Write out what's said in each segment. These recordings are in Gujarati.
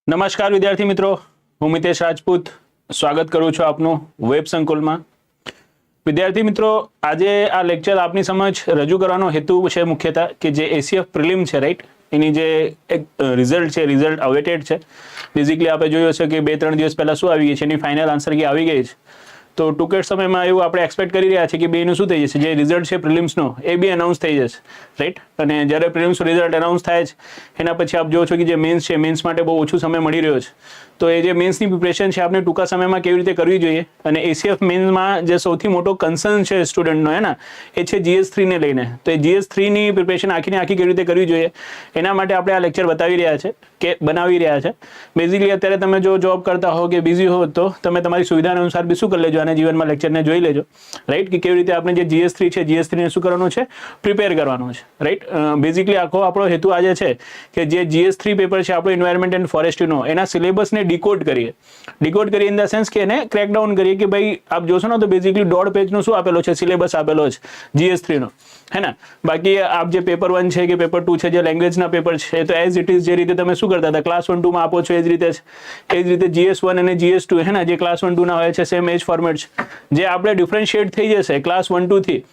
નમસ્કાર વિદ્યાર્થી મિત્રો, હું મિતેશ રાજપૂત સ્વાગત કરું છું આપનું વેબ સંકુલમાં. વિદ્યાર્થી મિત્રો, આજે આ લેક્ચર આપની સમક્ષ રજૂ કરવાનો હેતુ છે મુખ્યતઃ કે જે એસીએફ પ્રિલિમ છે, રાઈટ, એની જે એક રિઝલ્ટ છે, રિઝલ્ટ અવેટેડ છે. બેઝિકલી આપણે જોયું છે કે 2-3 દિવસ પહેલા શું આવી ગઈ છે, એની ફાઇનલ આન્સર કી આવી ગઈ છે. તો ટૂંક જ સમયમાં એવું આપણે એક્સપેક્ટ કરી રહ્યા છીએ કે બેનું શું થઈ જશે, જે રિઝલ્ટ છે પ્રિલિમ્સનો એ બી અનાઉન્સ થઈ જશે, રાઈટ. અને જ્યારે પ્રિલિમ્સનું રિઝલ્ટ અનાઉન્સ થાય છે એના પછી આપ જો છો કે જે મેન્સ છે, મેન્સ માટે બહુ ઓછો સમય મળી રહ્યો છે. તો એ જે મેન્સની પ્રિપરેશન છે આપણે ટૂંકા સમયમાં કેવી રીતે કરવી જોઈએ, અને એસીએફ મેન્સમાં જે સૌથી મોટો કન્સર્ન છે સ્ટુડન્ટનો એ છે GS3 ને લઈને. તો એ GS3ની પ્રિપરેશન આખીને આખી કેવી રીતે કરવી જોઈએ એના માટે આપણે આ લેક્ચર બનાવી રહ્યા છે. બેઝિકલી અત્યારે તમે જો જોબ કરતા હો કે બિઝી હો તો તમે તમારી સુવિધા અનુસાર બી શું કરી લેજો, અને જીવનમાં લેક્ચરને જોઈ લેજો, રાઈટ, કે કેવી રીતે આપણે જે GS3 છે, GS3 ને શું કરવાનું છે, પ્રિપેર કરવાનું છે, રાઈટ. બેઝિકલી આખો આપણો હેતુ આજે છે કે જે GS3 પેપર છે આપણો એન્વાયરમેન્ટ એન્ડ ફોરેસ્ટ્રીનો, એના સિલેબસને ડીકોડ કરીએ ઇન ધ સેન્સ કે એને ક્રેકડાઉન કરીએ કે ભાઈ આપ જોશો ને તો બેઝિકલી 1.5 પેજનો શું આપેલો છે, સિલેબસ આપેલો છે GS3 નો, હે ને. બાકી આપ જે પેપર 1 છે કે પેપર 2 છે, જે લેંગ્વેજના પેપર છે, તો એઝ ઇટ ઇઝ જે રીતે તમે શું કરતા હતા ક્લાસ 1-2 માં આપો છો એ જ રીતે GS1 અને GS2 હે ને, જે ક્લાસ 1-2 ના હોય છે સેમ એજ ફોર્મેટ છે. જે આપણે ડિફરન્શિએટ થઈ જશે ક્લાસ 1-2 થી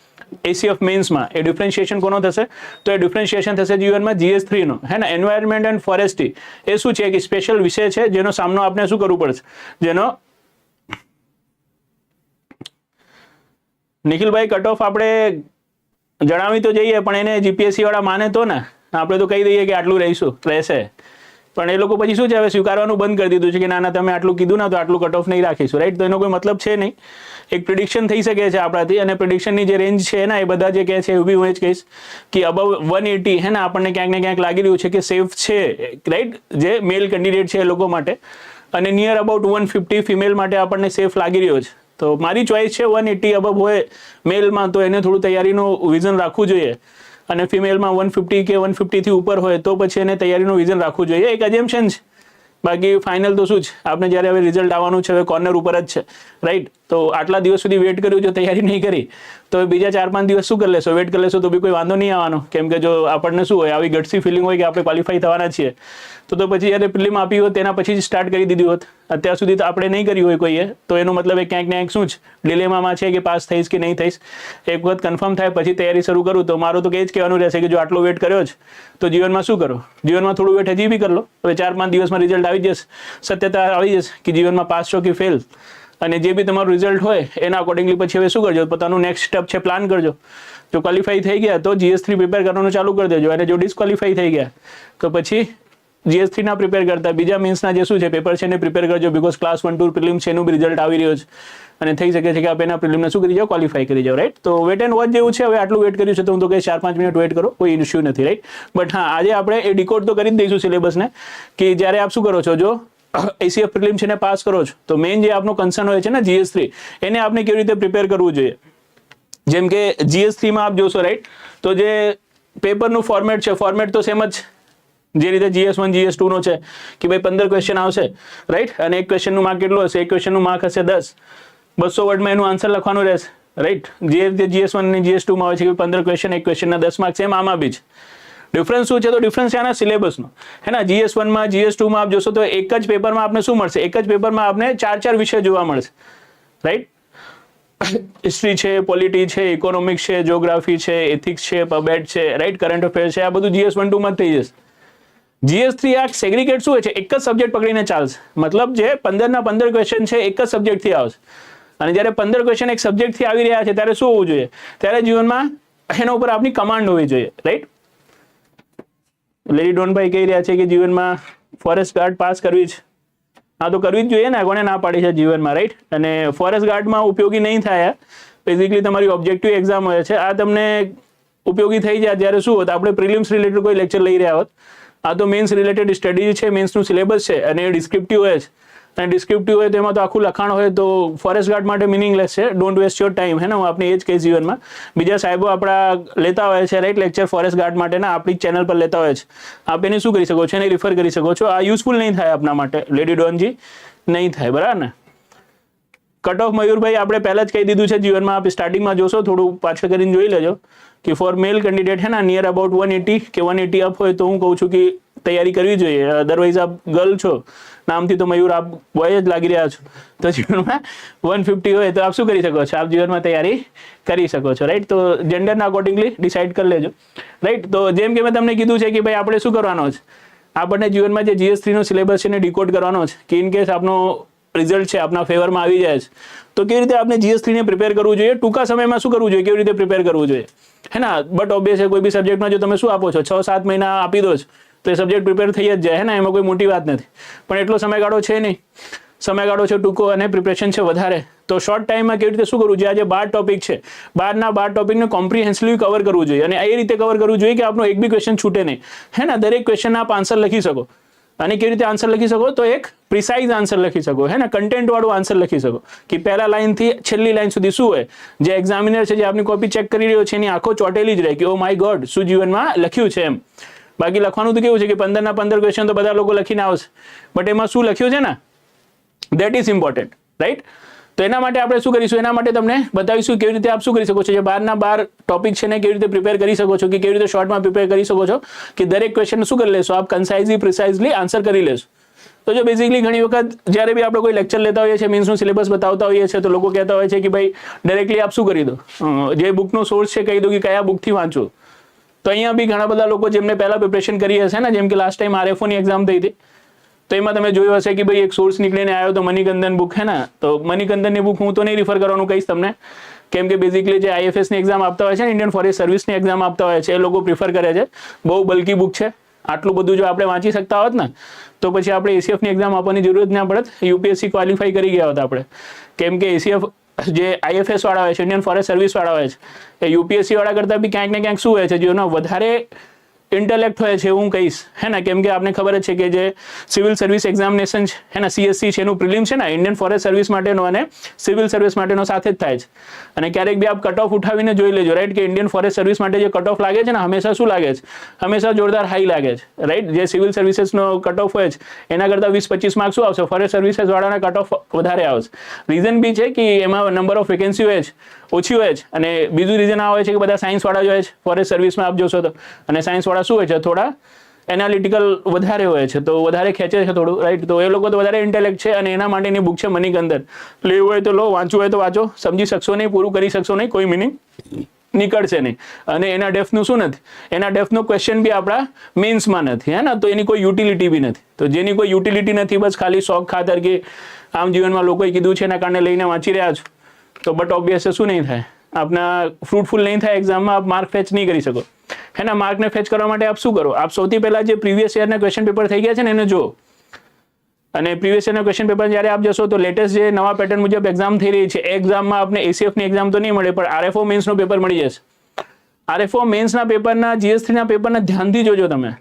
એસીએફ મેન્સમાં, એ ડિફરન્શિએશન કોનો થશે, તો એ ડિફરન્શિએશન થશે જીવનમાં GS3 નો, હે ને. એન્વાયરમેન્ટ એન્ડ ફોરેસ્ટ્રી એ શું છે, એક સ્પેશિયલ વિષય છે જેનો સામનો આપણે શું કરવું પડશે, જેનો નિખિલભાઈ કટ ઓફ આપણે જણાવી તો જઈએ પણ એને જીપીએસસી વાળા માને તો ને, આપણે તો કહી દઈએ કે આટલું રહેશે, પણ એ લોકો પછી શું છે, હવે સ્વીકારવાનું બંધ કરી દીધું છે કે ના તમે આટલું કીધું ના તો આટલું કટ ઓફ નહીં રાખીશું, રાઈટ. તો એનો કોઈ મતલબ છે નહીં. એક પ્રિડિક્શન થઈ શકે છે આપણાથી, અને પ્રિડિક્શનની જે રેન્જ છે ને એ બધા જે કહે છે એવું બી હું જ કહીશ કે અબવ 180 હે ને આપણને ક્યાંક ને ક્યાંક લાગી રહ્યું છે કે સેફ છે, રાઈટ, જે મેલ કેન્ડિડેટ છે એ લોકો માટે, અને નિયર અબાઉટ 150 ફિમેલ માટે આપણને સેફ લાગી રહ્યો છે. તો મારી ચોઈસ છે 180 અબવ હોય મેલમાં તો એને થોડું તૈયારીનું વિઝન રાખવું જોઈએ, અને ફિમેલમાં 150 કે 150 થી ઉપર હોય તો પછી એને તૈયારીનું વિઝન રાખવું જોઈએ. એક અજેમ્પશન છે, બાકી ફાઇનલ તો શું છે, આપણે જ્યારે હવે રિઝલ્ટ આવવાનું છે હવે કોર્નર ઉપર જ છે, રાઈટ. તો આટલા દિવસ સુધી વેટ કર્યું, જો તૈયારી નહીં કરી તો બીજા 4-5 દિવસ શું કરી લેશો, વેટ કરી લેશો તો બી કોઈ વાંધો નહીં આવવાનો, કેમ કે જો આપણને શું હોય, આવી ગટસી ફિલિંગ હોય કે આપણે ક્વોલિફાઈ થવાના છીએ, તો પછી જ્યારે પ્રિલિમ આપી હોત તેના પછી જ સ્ટાર્ટ કરી દીધી હોત. અત્યાર સુધી તો આપણે નહીં કરી હોય કોઈએ, તો એનો મતલબ એ ક્યાંક ને ક્યાંક શું છે, ડિલેમામાં છે કે પાસ થઈશ કે નહીં થઈશ. એક વખત કન્ફર્મ થાય પછી તૈયારી શરૂ કરું, તો મારું તો એ જ કહેવાનું રહેશે કે જો આટલો વેટ કર્યો છે તો જીવનમાં શું કરો, જીવનમાં થોડું વેટ હજી બી કરી લો. હવે 4-5 દિવસમાં રિઝલ્ટ આવી જશે, સત્યતા આવી જશે કે જીવનમાં પાસ છો કે ફેલ, અને જે બી તમારું રિઝલ્ટ હોય એના અકોર્ડિંગલી પછી હવે શું કરજો, પોતાનું નેક્સ્ટ સ્ટેપ છે પ્લાન કરજો. જો ક્વોલિફાઈ થઈ ગયા તો GS3 પ્રિપેર કરવાનું ચાલુ કરી દેજો, અને જો ડિસ્ક્વોલિફાઈ થઈ ગયા તો પછી GS3 ના પ્રિપેર કરતા બીજા મીન્સના જે શું છે પેપર છે એને પ્રિપેર કરજો, બીકોઝ ક્લાસ 1-2 પ્રિલિમ છે એનું બી રિઝલ્ટ આવી રહ્યો છે, અને થઈ શકે છે કે આપણે એના પ્રિલિમને શું કરી જાઓ, ક્વોલિફાઈ કરી જાઓ, રાઈટ. તો વેટ એન્ડ વોચ જેવું છે. હવે આટલું વેટ કર્યું છે તો હું તો કહીશ 4-5 મિનિટ વેટ કરો, કોઈ ઇશ્યુ નથી, રાઈટ. બટ હા, આજે આપણે એ ડીકોડ તો કરી જ દઈશું સિલેબસને, કે જ્યારે આપ શું કરો છો, જો એસીએફ પ્રિલિમ છે ને પાસ કરો છો તો મેઇન જે આપનો કન્સર્ન હોય છે ને GS3, એને આપણે કેવી રીતે પ્રિપેર કરવું જોઈએ. જેમ કે GS3 માં આપ જોશો, રાઈટ, તો જે પેપરનું ફોર્મેટ છે, ફોર્મેટ તો સેમ જ જે રીતે GS1 GS2 નો છે કે ભાઈ 15 ક્વેશ્ચન આવશે, રાઈટ, અને એક ક્વેશ્ચનનું માર્ક કેટલું હશે, એક ક્વેશ્ચનનું માર્ક હશે 10, 200 વર્ડમાં એનું આન્સર લખવાનું રહેશે, રાઈટ. જે રીતે GS1 અને GS2 માં હોય છે કે 15 ક્વેશ્ચન, એક ક્વેશ્ચનના 10 માર્ક્સ, એમ આમાં બી છે. ડિફરન્સ શું છે, તો ડિફરન્સ છે આના સિલેબસનો, હે ને. GS1 માં GS2 માં આપ જોશો તો એક જ પેપરમાં આપને શું મળશે, એક જ પેપરમાં આપને 4 વિષય જોવા મળશે, રાઈટ. હિસ્ટ્રી છે, પોલિટી છે, ઇકોનોમિક્સ છે, જ્યોગ્રાફી છે, એથિક્સ છે, પબેટ છે, રાઈટ, કરંટ અફેર્સ છે, આ બધું GS1-2 માં થઈ જશે. GS3 આ સેગ્રીગેટ શું હોય છે, એક જ સબ્જેક્ટ પકડીને ચાલશે, મતલબ જે 15 ના 15 ક્વેશ્ચન છે એક જ સબ્જેક્ટથી આવશે, અને જ્યારે 15 ક્વેશ્ચન એક સબ્જેક્ટથી આવી રહ્યા છે ત્યારે શું હોવું જોઈએ, ત્યારે જીવનમાં એના ઉપર આપની કમાન્ડ હોવી જોઈએ, રાઈટ. લેડી ડોનભાઈ કહી રહ્યા છે કે જીવનમાં ફોરેસ્ટ ગાર્ડ પાસ કરવી છે. હા, તો કરવી જ જોઈએ ને, કોને ના પાડી છે જીવનમાં, રાઈટ. અને ફોરેસ્ટ ગાર્ડમાં ઉપયોગી નહીં થાય, બેઝિકલી તમારી ઓબ્જેક્ટિવ એક્ઝામ હોય છે, આ તમને ઉપયોગી થઈ જાય જ્યારે શું હોત, આપણે પ્રિલિમ્સ રિલેટેડ કોઈ લેક્ચર લઈ રહ્યા હોત. આ તો મેન્સ રિલેટેડ સ્ટડી છે, મેન્સનું સિલેબસ છે, અને એ ડિસ્ક્રિપ્ટિવ હોય છે, અને ડિસ્ક્રિપ્ટિવ હોય તો એમાં તો આખું લખાણ હોય, તો ફોરેસ્ટ ગાર્ડ માટે મિનિંગલેસ છે. ડોન્ટ વેસ્ટ યોર ટાઈમ, હે ને. હું આપણે એ જ કહીશ, જીવનમાં બીજા સાહેબો આપણા લેતા હોય છે, રાઈટ, લેક્ચર ફોરેસ્ટ ગાર્ડ માટેના આપણી ચેનલ પર લેતા હોય છે, આપ એને શું કરી શકો છો, એને રિફર કરી શકો છો. આ યુઝફુલ નહીં થાય આપના માટે, લેડી ડોનજી, નહીં થાય, બરાબર ને. કટ ઓફ મયુરભાઈ આપણે પહેલા જ કહી દીધું છે, જીવનમાં આપ સ્ટાર્ટિંગમાં જોશો, થોડું પાછળ કરીને જોઈ લેજો કે ફોર મેલ કેન્ડિડેટ હે ને નિયર અબાઉટ 180 કે 180 અપ હોય તો હું કહું છું કે તૈયારી કરવી જોઈએ. અધરવાઇઝ આપ ગર્લ છો, નામથી તો મયુર આપ બોય જ લાગી રહ્યા છો, તો જીવનમાં 150 હોય તો આપ શું કરી શકો છો, આપ જીવનમાં તૈયારી કરી શકો છો, રાઈટ. તો જેન્ડરના અકોર્ડિંગલી ડિસાઇડ કરી લેજો, રાઈટ. તો જેમ કે મેં તમને કીધું છે કે ભાઈ આપણે શું કરવાનો છે, આપણને જીવનમાં જે GS3 નો સિલેબસ છે એને ડિકોડ કરવાનો છે, કે ઇન કેસ આપનો રિઝલ્ટ છે આપના ફેવરમાં આવી જાય છે તો કેવી રીતે આપણે GS3 ને પ્રિપેર કરવું જોઈએ, ટૂંકા સમયમાં શું કરવું જોઈએ, કેવી રીતે પ્રિપેર કરવું જોઈએ, હે ના. બટ ઓબ્વિયસ છે કોઈ બી સબ્જેક્ટમાં જો તમે શું આપો છો, 6-7 મહિના આપી દો છો તો એ સબ્જેક્ટ પ્રિપેર થઈ જ જાય, હે ને, એમાં કોઈ મોટી વાત નથી. પણ એટલો સમયગાળો છે નહીં, સમયગાળો છે ટૂંકો અને પ્રિપરેશન છે વધારે. તો શોર્ટ ટાઈમમાં કેવી રીતે શું કરવું જોઈએ, આજે 12 ટોપિક છે, 12 ટોપિકને કોમ્પ્રિહેન્સિવલી કવર કરવું જોઈએ, અને એ રીતે કવર કરવું જોઈએ કે આપણો એક બી ક્વેશ્ચન છૂટે નહીં, હે ને. દરેક ક્વેશ્ચનના આપ આન્સર લખી શકો, અને કેવી રીતે આન્સર લખી શકો, તો એક પ્રિસાઇઝ આન્સર લખી શકો, હે ને, કન્ટેન્ટ વાળું આન્સર લખી શકો, કે પહેલા લાઈનથી છેલ્લી લાઈન સુધી શું હોય, જે એક્ઝામિનર છે જે આપની કોપી ચેક કરી રહ્યો છે એની આંખો ચોટેલી જ રહે કે ઓ માય ગોડ શું જીવનમાં લખ્યું છે એમ. બાકી લખવાનું તો કેવું છે કે 15 ના 15 ક્વેશ્ચન તો બધા લોકો લખીને આવશે, બટ એમાં શું લખ્યું છે ને, દેટ ઇઝ ઇમ્પોર્ટન્ટ, રાઈટ. તો એના માટે આપણે શું કરીશું, એના માટે તમને બતાવીશું કેવી રીતે આપ શું કરી શકો છો, જે 12 ટોપિક છે ને કેવી રીતે પ્રિપેર કરી શકો છો, કે કેવી રીતે શોર્ટમાં પ્રિપેર કરી શકો છો, કે દરેક ક્વેશ્ચન શું કરી લેશો આપ, કન્સાઇઝલી પ્રિસાઇઝલી આન્સર કરી લેશો. તો જો બેઝિકલી ઘણી વખત જ્યારે બી આપણે કોઈ લેક્ચર લેતા હોઈએ છીએ, મીન્સનું સિલેબસ બતાવતા હોઈએ છીએ, તો લોકો કહેતા હોય છે કે ભાઈ ડાયરેક્ટલી આપ શું કરી દો, જે બુકનો સોર્સ છે કહી દો કે કયા બુકથી વાંચો. તો અહીંયા બી ઘણા બધા લોકો જેમને પહેલા પ્રિપરેશન કરી હશે ને, જેમ કે લાસ્ટ ટાઈમ RFO ની એક્ઝામ થઈ હતી, તો એમાં તમે જોયું હશે કે ભાઈ એક સોર્સ નીકળીને આવ્યો તો મણિકંદન બુક, હે ને. તો મણિકંદનની બુક હું તો નહીં રિફર કરવાનું કહીશ તમને, કેમ કે બેઝિકલી જે IFS ની એક્ઝામ આપતા હોય છે, ઇન્ડિયન ફોરેસ્ટ સર્વિસની એક્ઝામ આપતા હોય છે, એ લોકો પ્રિફર કરે છે, બહુ બલ્કી બુક છે. આટલું બધું જો આપણે વાંચી શકતા હોત ને તો પછી આપણે ACF ની એક્ઝામ આપવાની જરૂર ના પડત, UPSC ક્વોલિફાઈ કરી ગયા હોત આપણે, કેમ કે ACF જે IFS વાળા હોય છે, ઇન્ડિયન ફોરેસ્ટ સર્વિસ વાળા હોય છે, એ UPSC વાળા કરતાં બી ક્યાંક ને ક્યાંક શું હોય છે, જેનો વધારે ઇન્ટેલેક્ટ હોય છે હું કહીશ, હે ને. કેમ કે આપને ખબર જ છે કે જે સિવિલ સર્વિસ એક્ઝામિનેશન છે, હે ને, CSC છે, એનું પ્રિલિમ છે ને, ઇન્ડિયન ફોરેસ્ટ સર્વિસ માટેનો અને સિવિલ સર્વિસ માટેનો સાથે જ થાય છે. અને ક્યારેક બી આપ કટ ઓફ ઉઠાવીને જોઈ લેજો, રાઈટ, કે ઇન્ડિયન ફોરેસ્ટ સર્વિસ માટે જે કટ ઓફ લાગે છે ને, હંમેશા શું લાગે છે, હંમેશા જોરદાર હાઈ લાગે છે, રાઈટ. જે સિવિલ સર્વિસીસનો કટ ઓફ હોય છે એના કરતાં 20-25 માર્ક્સ શું આવશે, ફોરેસ્ટ સર્વિસીસ વાળાના કટ ઓફ વધારે આવશે. રીઝન બી છે કે એમાં નંબર ઓફ વેકેન્સી હોય છે ઓછી હોય છે, અને બીજું રીઝન આ હોય છે કે બધા સાયન્સ વાળા જ હોય છે ફોરેસ્ટ સર્વિસમાં આપ જોશો તો, અને સાયન્સ વાળા શું હોય છે, થોડા એનાલિટિકલ વધારે હોય છે, તો વધારે ખેંચે છે થોડું, રાઈટ. તો એ લોકો તો વધારે ઇન્ટેલેક્ટ છે, અને એના માટેની બુક છે મણિકંદન. લેવું હોય તો લો, વાંચવું હોય તો વાંચો, સમજી શકશો નહીં, પૂરું કરી શકશો નહીં, કોઈ મિનિંગ નીકળશે નહીં. અને એના ડેફનું શું નથી, એના ડેફનો ક્વેશ્ચન બી આપણા મેન્સમાં નથી, હે ને. તો એની કોઈ યુટિલિટી બી નથી. તો જેની કોઈ યુટિલિટી નથી, બસ ખાલી શોખ ખાતર કે આમ જીવનમાં લોકોએ કીધું છે એના કારણે લઈને વાંચી રહ્યા છો, તો બટ ઓબ્વિયસ શું નહીં થાય, આપના ફ્રૂટફુલ નહીં થાય એક્ઝામમાં, આપ માર્ક ફેચ નહીં કરી શકો, હે ને. માર્કને ફેચ કરવા માટે આપ શું કરો, આપ સૌથી પહેલા જે પ્રીવિયસ યરના ક્વેશ્ચન પેપર થઈ ગયા છે ને એને જો, અને પ્રીવિયસ યરના ક્વેશ્ચન પેપર જ્યારે આપ જશો તો લેટેસ્ટ જે નવા પેટર્ન મુજબ એક્ઝામ થઈ રહી છે, એ એક્ઝામમાં આપને ACF ની એક્ઝામ તો નહીં મળે, પણ RFO મેન્સનો પેપર મળી જશે. RFO મેન્સના પેપરના, GS3 ના પેપરના ધ્યાનથી જોજો તમે.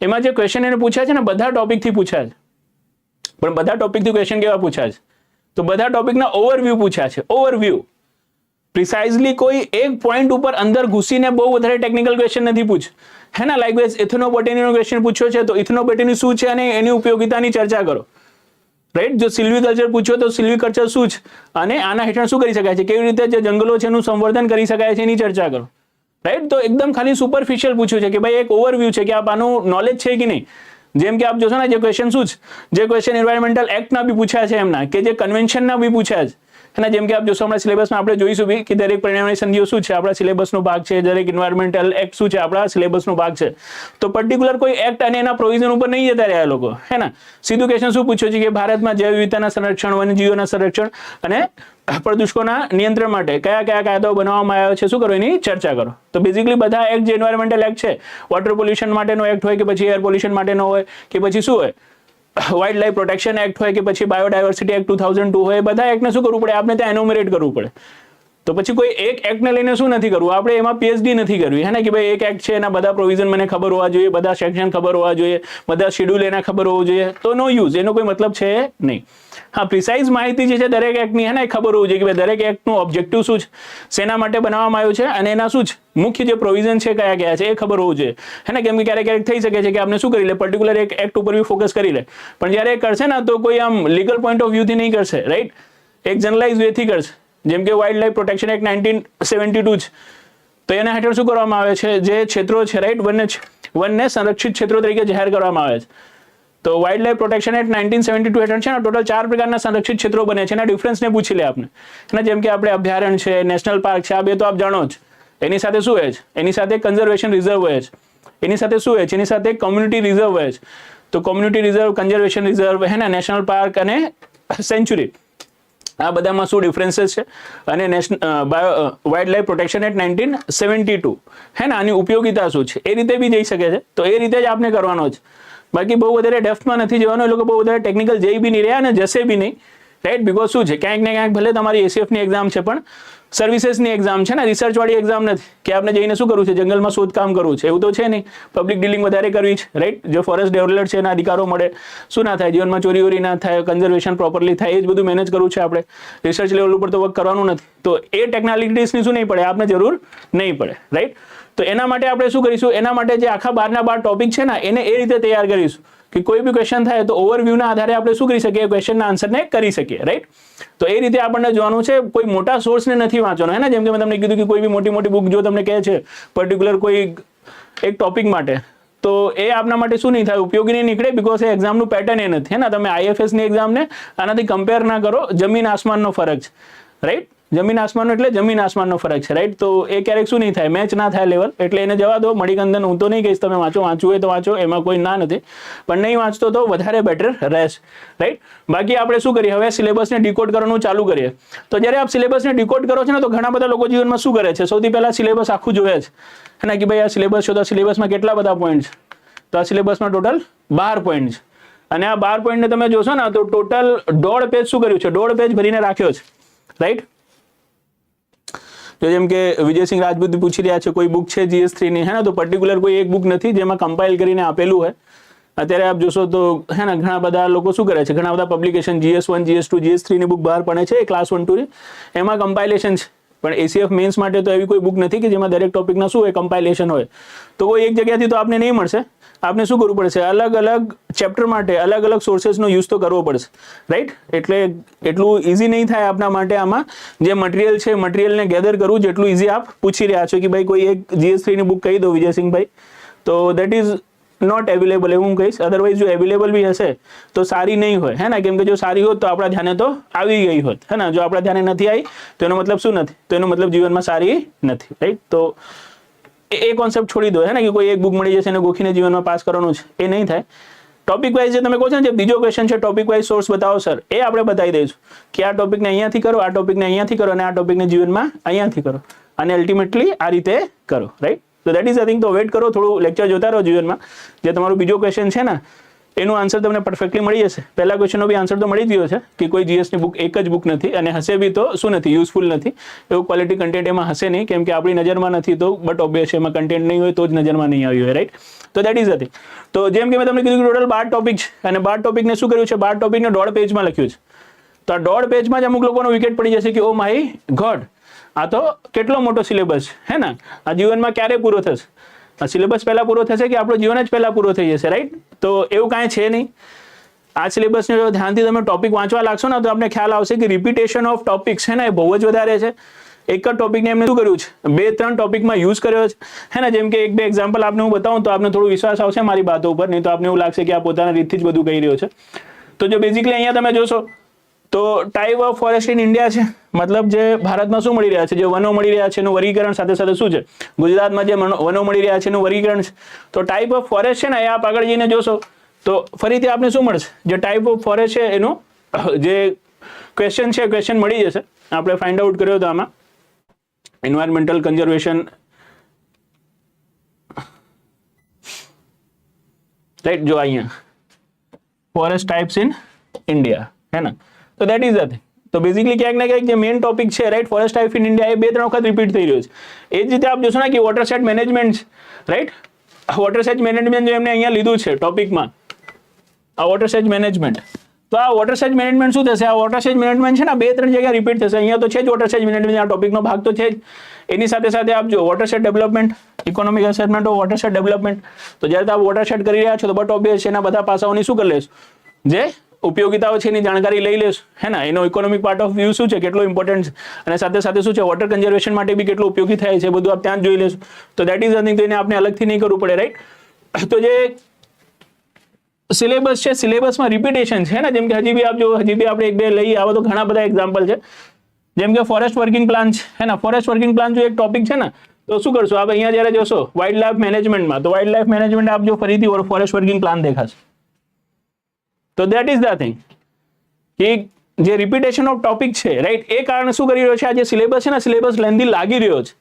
એમાં જે ક્વેશ્ચન એને પૂછ્યા છે ને, બધા ટોપિકથી પૂછ્યા છે, પણ બધા ટોપિકથી ક્વેશ્ચન કેવા પૂછ્યા છે, તો બધા ટોપિકના ઓવરવ્યૂ પૂછ્યા છે, ઓવરવ્યૂ. પ્રિસાઇઝલી કોઈ એક પોઈન્ટ ઉપર અંદર ઘૂસીને બહુ વધારે ટેકનિકલ ક્વેશ્ચન નથી પૂછ, હે ને. લાઇકવાઇઝ ઇથેનોબોટનીનો ક્વેશ્ચન પૂછ્યો છે તો ઇથેનોબોટની શું છે અને એની ઉપયોગિતાની ચર્ચા કરો, રાઈટ. જો સિલ્વીકલ્ચર પૂછ્યો તો સિલ્વીકલ્ચર શું છે અને આના હેઠળ શું કરી શકાય છે, કેવી રીતે જે જંગલો છે એનું સંવર્ધન કરી શકાય છે એની ચર્ચા કરો, રાઈટ. તો એકદમ ખાલી સુપરફિશિયલ પૂછ્યું છે કે ભાઈ એક ઓવરવ્યૂ છે કે આપ આનું નોલેજ છે કે નહીં. જેમ કે આપ જોશો ને જે ક્વેશ્ચન શું છે, જે ક્વેશ્ચન એન્વાયરમેન્ટલ એક્ટના બી પૂછ્યા છે એમના, કે જે કન્વેન્શનના બી પૂછ્યા છે, અને જેમ કે આપ જોશો હમણાં સિલેબસમાં આપણે જોઈશું બી કે દરેક પર્યાવરણીય સંધિઓ શું છે, આપણા સિલેબસનો ભાગ છે, દરેક એન્વાયરમેન્ટલ એક્ટ શું છે, આપણા સિલેબસનો ભાગ છે. તો પર્ટિક્યુલર કોઈ એક્ટ અને એના પ્રોવિઝન ઉપર નહીં જતા રહ્યા લોકો, હે ને. સીધું ક્વેશ્ચન શું પૂછ્યું છે કે ભારતમાં જૈવ વિવિધતાના સંરક્ષણ, વન્યજીવોના સંરક્ષણ અને પ્રદૂષકોના નિયંત્રણ માટે કયા કયા કાયદાઓ બનાવવામાં આવ્યા છે, શું કરો એની ચર્ચા કરો. તો બેઝિકલી બધા એક્ટ જે એન્વાયરમેન્ટલ એક્ટ છે, વોટર પોલ્યુશન માટેનો એક્ટ હોય કે પછી એર પોલ્યુશન માટેનો હોય કે પછી શું હોય, વાઇલ્ડ લાઇફ પ્રોટેક્શન એક્ટ હોય કે પછી બાયોડાયવર્સિટી એક્ટ 2002 હોય, બધા એક્ટને શું કરવું પડે, આપણે ત્યાં એનોમરેટ કરવું પડે. તો પછી કોઈ એક એક્ટને લઈને શું નથી કરવું, આપણે એમાં PhD નથી કરવી, હે ને, કે ભાઈ એક એક્ટ છે એના બધા પ્રોવિઝન મને ખબર હોવા જોઈએ, બધા સેક્શન ખબર હોવા જોઈએ, બધા શેડ્યુલ એના ખબર હોવું જોઈએ, તો નો યુઝ, એનો કોઈ મતલબ છે નહીં. હા, પ્રિસાઇઝ માહિતી જે છે દરેક એક્ટની, હે ને, એ ખબર હોવું જોઈએ કે દરેક એક્ટનું ઓબ્જેક્ટિવ શું છે, શેના માટે બનાવવામાં આવ્યું છે, અને એના શું છે મુખ્ય જે પ્રોવિઝન છે કયા કયા છે એ ખબર હોવું જોઈએ, હે ને. કેમ કે ક્યારેક થઈ શકે છે કે આપણે શું કરી લે, પર્ટિક્યુલર એક એક્ટ ઉપર બી ફોકસ કરી લે, પણ જ્યારે એ કરશે ને તો કોઈ આમ લીગલ પોઈન્ટ ઓફ વ્યૂથી નહીં કરશે, રાઈટ, એક જનરલાઇઝ વેથી કરશે. જેમ કે વાઇલ્ડ લાઇફ પ્રોટેક્શન એક્ટ 1972 છે, તો એના હેઠળ શું કરવામાં આવે છે, જે ક્ષેત્રો છે, રાઈટ, વનને સંરક્ષિત ક્ષેત્રો તરીકે જાહેર કરવામાં આવે છે. તો વાઇલ્ડ લાઇફ પ્રોટેક્શન એક્ટ 1972 હેઠળ છે ને ટોટલ 4 પ્રકારના સંરક્ષિત ક્ષેત્રો બને છે. એના ડિફરન્સને પૂછી લે આપણે, અને જેમ કે આપણે અભયારણ્ય છે, નેશનલ પાર્ક છે, આ બે તો આપ જાણો જ. એની સાથે શું હોય છે? એની સાથે કન્ઝર્વેશન રિઝર્વ હોય છે. એની સાથે શું હોય છે? એની સાથે કોમ્યુનિટી રિઝર્વ હોય છે. તો કોમ્યુનિટી રિઝર્વ, કન્ઝર્વેશન રિઝર્વ હે ને, નેશનલ પાર્ક અને સેન્ચ્યુરી, આ બધામાં શું ડિફરન્સીસ છે? અને વાઇલ્ડ લાઇફ પ્રોટેક્શન એક્ટ 1972 હે ને, આની ઉપયોગિતા શું છે? એ રીતે બી જઈ શકે છે. તો એ રીતે જ આપણે કરવાનો છે. બાકી બહુ વધારે ડેપ્થમાં નથી જવાનું. એ લોકો બહુ વધારે ટેકનિકલ જઈ બી નહીં રહ્યા અને જશે બી નહીં, રાઈટ? બિકોઝ શું છે, ક્યાંક ને ક્યાંક ભલે તમારી એસીએફની એક્ઝામ છે, પણ સર્વિસીસની એક્ઝામ છે ને, રિસર્ચવાળી એક્ઝામ નથી કે આપણે જઈને શું કરવું છે, જંગલમાં શોધકામ કરવું છે, એવું તો છે નહીં. પબ્લિક ડીલિંગ વધારે કરવી છે, રાઈટ? જો ફોરેસ્ટ ડેવલપર છે એના અધિકારો મળે, શું ના થાય, જીવનમાં ચોરી ના થાય, કન્ઝર્વેશન પ્રોપરલી થાય, એ જ બધું મેનેજ કરવું છે આપણે. રિસર્ચ લેવલ ઉપર તો વર્ક કરવાનું નથી. તો એ ટેકનોલોજીસની શું નહીં પડે, આપને જરૂર નહીં પડે, રાઈટ? તો એના માટે આપણે શું કરીશું? એના માટે જે આખા 12 ટોપિક છે ને, એને એ રીતે તૈયાર કરીશું કે કોઈ બી ક્વેશ્ચન થાય તો ઓવરવ્યુના આધારે આપણે શું કરી શકીએ, ક્વેશ્ચનના આન્સરને કરી શકીએ, રાઈટ? તો એ રીતે આપણને જોવાનું છે. કોઈ મોટા સોર્સને નથી વાંચવાનો, હે ને? જેમ કે મેં તમને કીધું કે કોઈ બી મોટી બુક જો તમને કહે છે પર્ટિક્યુલર કોઈ એક ટોપિક માટે, તો એ આપના માટે શું નહીં થાય, ઉપયોગી નહીં નીકળે. બિકોઝ એ એક્ઝામનું પેટર્ન એ નથી, હે ને? તમે આઈએફએસની એક્ઝામને આનાથી કમ્પેર ના કરો. જમીન આસમાનનો ફરક છે, રાઈટ? જમીન આસમાનનો એટલે જમીન આસમાનનો ફરક છે, રાઈટ? તો એ ક્યારેક શું નહીં થાય, મેચ ના થાય લેવલ. એટલે એને જવા દો. મણિકંદન હું તો નહીં કહીશ તમે વાંચવું હોય તો વાંચો, એમાં કોઈ ના નથી, પણ નહીં વાંચતો તો વધારે બેટર રહેશે, રાઈટ? બાકી આપણે શું કરીએ, હવે સિલેબસને ડીકોડ કરવાનું ચાલુ કરીએ. તો જ્યારે આપ સિલેબસને ડીકોડ કરો છો ને, તો ઘણા બધા લોકો જીવનમાં શું કરે છે, સૌથી પહેલા સિલેબસ આખું જોવે છે, હે ને? કે ભાઈ આ સિલેબસ છે, તો સિલેબસમાં કેટલા બધા પોઈન્ટ છે? તો આ સિલેબસમાં ટોટલ 12 પોઈન્ટ છે. અને આ 12 પોઈન્ટને તમે જોશો ને, તો ટોટલ 1.5 પેજ શું કર્યું છે, 1.5 પેજ ભરીને રાખ્યો છે, રાઈટ? તો જેમ કે વિજયસિંહ રાજપૂત પૂછી રહ્યા છે કોઈ બુક છે GS3 ની, હે ને? તો પર્ટિક્યુલર કોઈ એક બુક નથી જેમાં કમ્પાઇલ કરીને આપેલું હોય. અત્યારે આપ જોશો તો હે ને, ઘણા બધા લોકો શું કરે છે, ઘણા બધા પબ્લિકેશન GS1, GS2, GS3 ની બુક બહાર પડે છે, ક્લાસ 1, 2 ની, એમાં કમ્પાઇલેશન છે. પણ ACF મેન્સ માટે તો એવી કોઈ બુક નથી કે જેમાં દરેક ટોપિકના શું હોય, કમ્પાઇલેશન હોય. તો કોઈ એક જગ્યાથી તો આપને નહીં મળશે. આપને શું કરવું પડશે, અલગ અલગ ચેપ્ટર માટે અલગ અલગ સોર્સેસનો યુઝ તો કરવો પડશે, રાઈટ? એટલે એટલું ઇઝી નહીં થાય આપના માટે. આમાં જે મટીરિયલ છે, મટીરિયલને ગેધર કરવું જેટલું ઇઝી આપ પૂછી રહ્યા છો કે ભાઈ કોઈ એક GS3 ની બુક કહી દો વિજયસિંહભાઈ, તો દેટ ઇઝ નોટ અવેલેબલ, એવું હું કહીશ. અદરવાઇઝ જો અવેલેબલ બી હશે તો સારી નહીં હોય, હે ને? કેમ કે જો સારી હોત તો આપણા ધ્યાને તો આવી ગઈ હોત, હે ને? જો આપણા ધ્યાને નથી આવી તો એનો મતલબ શું નથી, તો એનો મતલબ જીવનમાં સારી નથી, રાઈટ? તો એ કોન્સેપ્ટ છોડી દો, હે ને? કે કોઈ એક બુક મળી જશે અને ગોખીને જીવનમાં પાસ કરવાનું છે, એ નહીં થાય. ટોપિક વાઇઝ જે તમે કહો છો ને, જે બીજો ક્વેશ્ચન છે ટોપિક વાઇઝ સોર્સ બતાવો સર, એ આપણે બતાવી દઈશું કે આ ટોપિકને અહીંયાથી કરો, આ ટોપિકને અહીંયાથી કરો, અને આ ટોપિકને જીવનમાં અહીંયાથી કરો, અને અલ્ટિમેટલી આ રીતે કરો, રાઈટ? તો દેટ ઇઝ આઈ થિંક. તો વેટ કરો, થોડું લેક્ચર જોતા રહો જીવનમાં. જે તમારો બીજો ક્વેશ્ચન છે ને, એનું આન્સર તમને પરફેક્ટલી મળી જશે. પહેલા ક્વેશ્ચનનો બી આન્સર તો મળી જ ગયો છે કે કોઈ GSની બુક એક જ બુક નથી, અને હશે બી તો શું નથી, યુઝફુલ નથી. એવું ક્વોલિટી કન્ટેન્ટ એમાં હશે નહીં, કેમ કે આપણી નજરમાં નથી. તો બટ ઓબ્વિયસ એમાં કન્ટેન્ટ નહીં હોય તો જ નજરમાં નહીં આવ્યું હોય, રાઈટ? તો દેટ ઇઝ હતી. તો જેમ કે મેં તમને કીધું કે ટોટલ 12 ટોપિક છે, અને 12 ટોપિકને શું કર્યું છે, 12 ટોપિકને 1.5 પેજમાં લખ્યું છે. તો આ 1.5 પેજમાં જ અમુક લોકોનો વિકેટ પડી જશે કે ઓ માય ગોડ, આ તો કેટલો મોટો સિલેબસ છે, હે ને? આ જીવનમાં ક્યારે પૂરો થશે? આ સિલેબસ પહેલા પૂરો થશે કે આપણો જીવન જ પહેલા પૂરો થઈ જશે, રાઈટ? તો એવું કાંઈ છે નહીં. આ સિલેબસને જો ધ્યાનથી તમે ટોપિક વાંચવા લાગશો ને, તો તમને ખ્યાલ આવશે કે રિપીટેશન ઓફ ટોપિક્સ છે ને, એ બહુ જ વધારે છે. એક જ ટોપિકને એમને શું કર્યું છે, 2-3 ટોપિકમાં યુઝ કર્યો છે, હે ને? જેમ કે 1-2 એક્ઝામ્પલ આપને હું બતાવું તો આપને થોડો વિશ્વાસ આવશે મારી વાતો ઉપર, નહીં તો આપને એવું લાગશે કે આ પોતાના રીતથી જ બધું કહી રહ્યો છે. તો જો બેઝિકલી અહીંયા તમે જોશો તો type of forest in India છે, મતલબ જે ભારતમાં શું મળી રહ્યા છે, જે વનો મળી રહ્યા છે એનું વર્ગીકરણ, સાથે સાથે શું છે, ગુજરાતમાં જે વનો મળી રહ્યા છે એનું વર્ગીકરણ છે. તો ટાઈપ ઓફ ફોરેસ્ટ છે ને, એ આપ આગળ જઈને જોશો તો ફરીથી આપને શું મળશે, જે ટાઈપ ઓફ ફોરેસ્ટ છે એનું જે ક્વેશ્ચન છે, ક્વેશ્ચન મળી જશે. આપણે ફાઇન્ડ આઉટ કર્યો હતો આમાં, એન્વાયરમેન્ટલ કન્ઝર્વેશન, રાઈટ? જો અહીંયા ફોરેસ્ટ ટાઈપ્સ ઇન ઇન્ડિયા, હે ને? તો દેટ ઇઝ ધ. તો બેઝિકલી ક્યાંક ને ક્યાંક જે મેઇન ટોપિક છે, right, forest type in India, એ 2-3 વખત રિપીટ થઈ રહ્યો છે. એ જ રીતે આપ જોશો ને કે watershed management, right? Watershed management જો એમને અહીંયા લીધું છે ટોપિકમાં, આ વોટરશેડ મેનેજમેન્ટ. તો આ વોટરશેડ મેનેજમેન્ટ શું થશે, આ વોટરશેડ મેનેજમેન્ટ છે ને 2-3 જગ્યા રિપીટ થશે. અહીંયા તો છે જ વોટરશેડ મેનેજમેન્ટ, આ ટોપિકનો ભાગ તો છે જ. એની સાથે સાથે આપ જો watershed development, economic assessment of watershed development. તો જ્યારે આપ વોટરશેડ કરી રહ્યા છો તો બટ ઓબ્વિયસ છે, એના બધા પાસાઓની શું કરી લેશો, જે ઉપયોગિતાઓ છે એની જાણકારી લઈ લેશો, હે ને? એનો ઇકોનોમિક પાર્ટ ઓફ વ્યૂ શું છે, કેટલો ઇમ્પોર્ટન્ટ છે, અને સાથે સાથે શું છે, વોટર કન્ઝર્વેશન માટે બી કેટલું ઉપયોગી થાય છે, બધું આપ ત્યાં જ જોઈ લેશો. તો દેટ ઇઝ અ થિંગ. તો એને આપણે અલગથી નહીં કરવું પડે, રાઈટ? તો જે સિલેબસ છે, સિલેબસમાં રિપીટેશન છે ને, જેમ કે હજી બી આપ જો, હજી બી આપણે એક બે લઈએ, આવા તો ઘણા બધા એક્ઝામ્પલ છે. જેમ કે ફોરેસ્ટ વર્કિંગ પ્લાન છે ને, ફોરેસ્ટ વર્કિંગ પ્લાન જો એક ટોપિક છે ને, તો શું કરશો આપ અહીંયા જ્યારે જોશો વાઇલ્ડ લાઈફ મેનેજમેન્ટમાં, તો વાઇલ્ડ લાઈફ મેનેજમેન્ટ આપ જો ફરીથી ફોરેસ્ટ વર્કિંગ પ્લાન દેખાશે. તો દેટ ઇઝ ધ થિંગ કે જે રિપીટેશન ઓફ ટોપિક છે, રાઈટ, એ કારણે શું કરી રહ્યો છે, આ જે સિલેબસ છે ને, સિલેબસ લેન્ધી લાગી રહ્યો છે.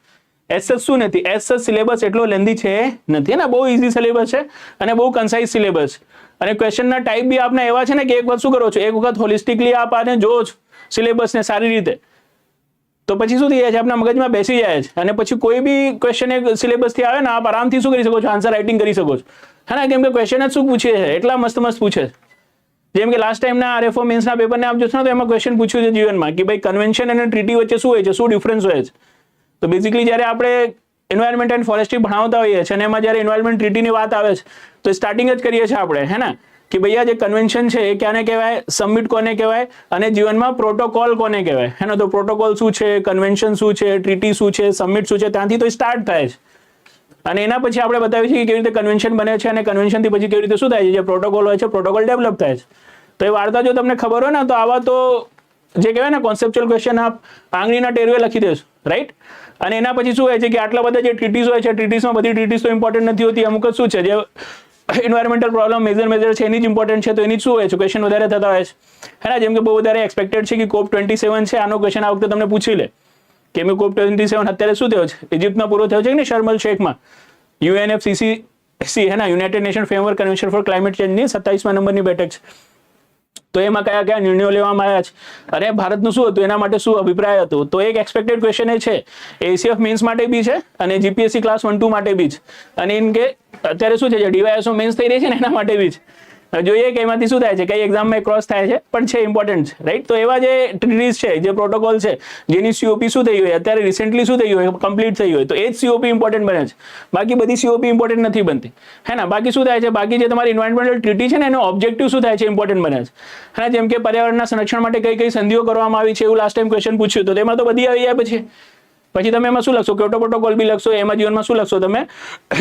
એસ શું નથી, એસ સિલેબસ એટલો લેન્ધી છે નથી ને, બહુ ઇઝી સિલેબસ છે અને બહુ કન્સાઇઝ સિલેબસ. અને ક્વેશ્ચનના ટાઈપ બી આપના એવા છે ને કે એક વખત શું કરો છો, એક વખત હોલિસ્ટિકલી આપ આને જોવો છો સિલેબસને સારી રીતે, તો પછી શું થઈ જાય છે, આપણા મગજમાં બેસી જાય છે અને પછી કોઈ બી ક્વેશ્ચન એક સિલેબસથી આવે ને, આપ આરામથી શું કરી શકો છો, આન્સર રાઇટિંગ કરી શકો છો. હા ને, કેમ કે ક્વેશ્ચન જ શું પૂછે છે, એટલા મસ્ત મસ્ત પૂછે છે. જેમ કે લાસ્ટ ટાઈમના RFO મેન્સના પેપરને આપ જોશો ને, તો એમાં ક્વેશ્ચન પૂછ્યું છે જીવનમાં કે ભાઈ કન્વેન્શન અને ટ્રીટી વચ્ચે શું હોય છે, શું ડિફરન્સ હોય છે. તો બેઝિકલી જ્યારે આપણે એન્વાયરમેન્ટ એન્ડ ફોરેસ્ટ્રી ભણાવતા હોઈએ છીએ અને એમાં જ્યારે એન્વાયરમેન્ટ ટ્રીટીની વાત આવે છે, તો સ્ટાર્ટિંગ જ કરીએ છીએ આપણે, હે ને, કે ભાઈ આ જે કન્વેન્શન છે એ ક્યાંને કહેવાય, સબમિટ કોને કહેવાય અને જીવનમાં પ્રોટોકોલ કોને કહેવાય, હે ને. તો પ્રોટોકોલ શું છે, કન્વેન્શન શું છે, ટ્રીટી શું છે, સબમિટ શું છે, ત્યાંથી તો સ્ટાર્ટ થાય છે. અને એના પછી આપણે બતાવીએ છીએ કે કેવી રીતે કન્વેન્શન બને છે અને કન્વેન્શનથી પછી કેવી રીતે શું થાય છે, જે પ્રોટોકોલ હોય છે, પ્રોટોકોલ ડેવલપ થાય છે. તો એ વાર્તા જો તમને ખબર હોય ને, તો આવા તો જે કહેવાય ને કોન્સેપ્ચ્યુઅલ ક્વેશ્ચન આપ આંગળીના ટેરવે લખી દેશો, રાઈટ. અને એના પછી શું હોય છે કે આટલા બધા જે ટ્રીટીસ હોય છે, ટ્રીટીસમાં બધી ટ્રીટીસ તો ઇમ્પોર્ટન્ટ નથી હોતી, અમુક જ શું છે જે એન્વાયરમેન્ટલ પ્રોબ્લેમ મેજર છે એની જ ઇમ્પોર્ટન્ટ છે, તો એની જ શું હોય છે, ક્વેશ્ચન વધારે થતા હોય છે, હે ને. જેમ કે બહુ વધારે એક્સપેક્ટેડ છે કે COP27 છે, આનો ક્વેશ્ચન આ વખતે તમને પૂછી લે કે મેં COP27 અત્યારે શું થયો છે, ઇજિપ્તમાં પૂરો થયો છે કે નહીં, શર્મલ શેખમાં, UNFCCC, હે ને, United Nation framework convention for climate ચેન્જની 27મા નંબરની બેઠક છે. તો એમાં કયા કયા નિર્ણયો લેવામાં આવ્યા છે, અને ભારતનું શું હતું, એના માટે શું અભિપ્રાય હતો. તો એક એક્સપેક્ટેડ ક્વેશ્ચન એ છે, ACF મેન્સ માટે બી છે અને GPSC ક્લાસ 1-2 માટે બી છે, અને એમ કે અત્યારે શું છે, જે DYSO મેન્સ થઈ રહી છે ને, એના માટે બી છે. જોઈએ કે એમાંથી શું થાય છે, કઈ એક્ઝામમાં ક્રોસ થાય છે, પણ છે ઇમ્પોર્ટન્ટ છે, રાઈટ. તો એવા જે ટ્રીટીઝ છે, જે પ્રોટોકોલ છે, જેની COP શું થઈ હોય, અત્યારે રિસેન્ટલી શું થઈ હોય, કમ્પ્લીટ થઈ હોય, તો એ જ COP ઇમ્પોર્ટન્ટ બને છે. બાકી બધી COP ઇમ્પોર્ટન્ટ નથી બનતી, હે ને. બાકી શું થાય છે, બાકી જે તમારી એન્વાયરમેન્ટલ ટ્રીટી છે ને, એનો ઓબ્જેક્ટિવ શું થાય છે, ઇમ્પોર્ટન્ટ બને છે, હે. જેમ કે પર્યાવરણના સંરક્ષણ માટે કઈ કઈ સંધિઓ કરવામાં આવી છે, એવું લાસ્ટ ટાઈમ ક્વેશ્ચન પૂછ્યું, તો તેમાં તો બધી આવી જાય. પછી તમે એમાં શું લખશો, ક્યોટો પ્રોટોકોલ બી લખશો, એમાં જીવનમાં શું લખશો તમે,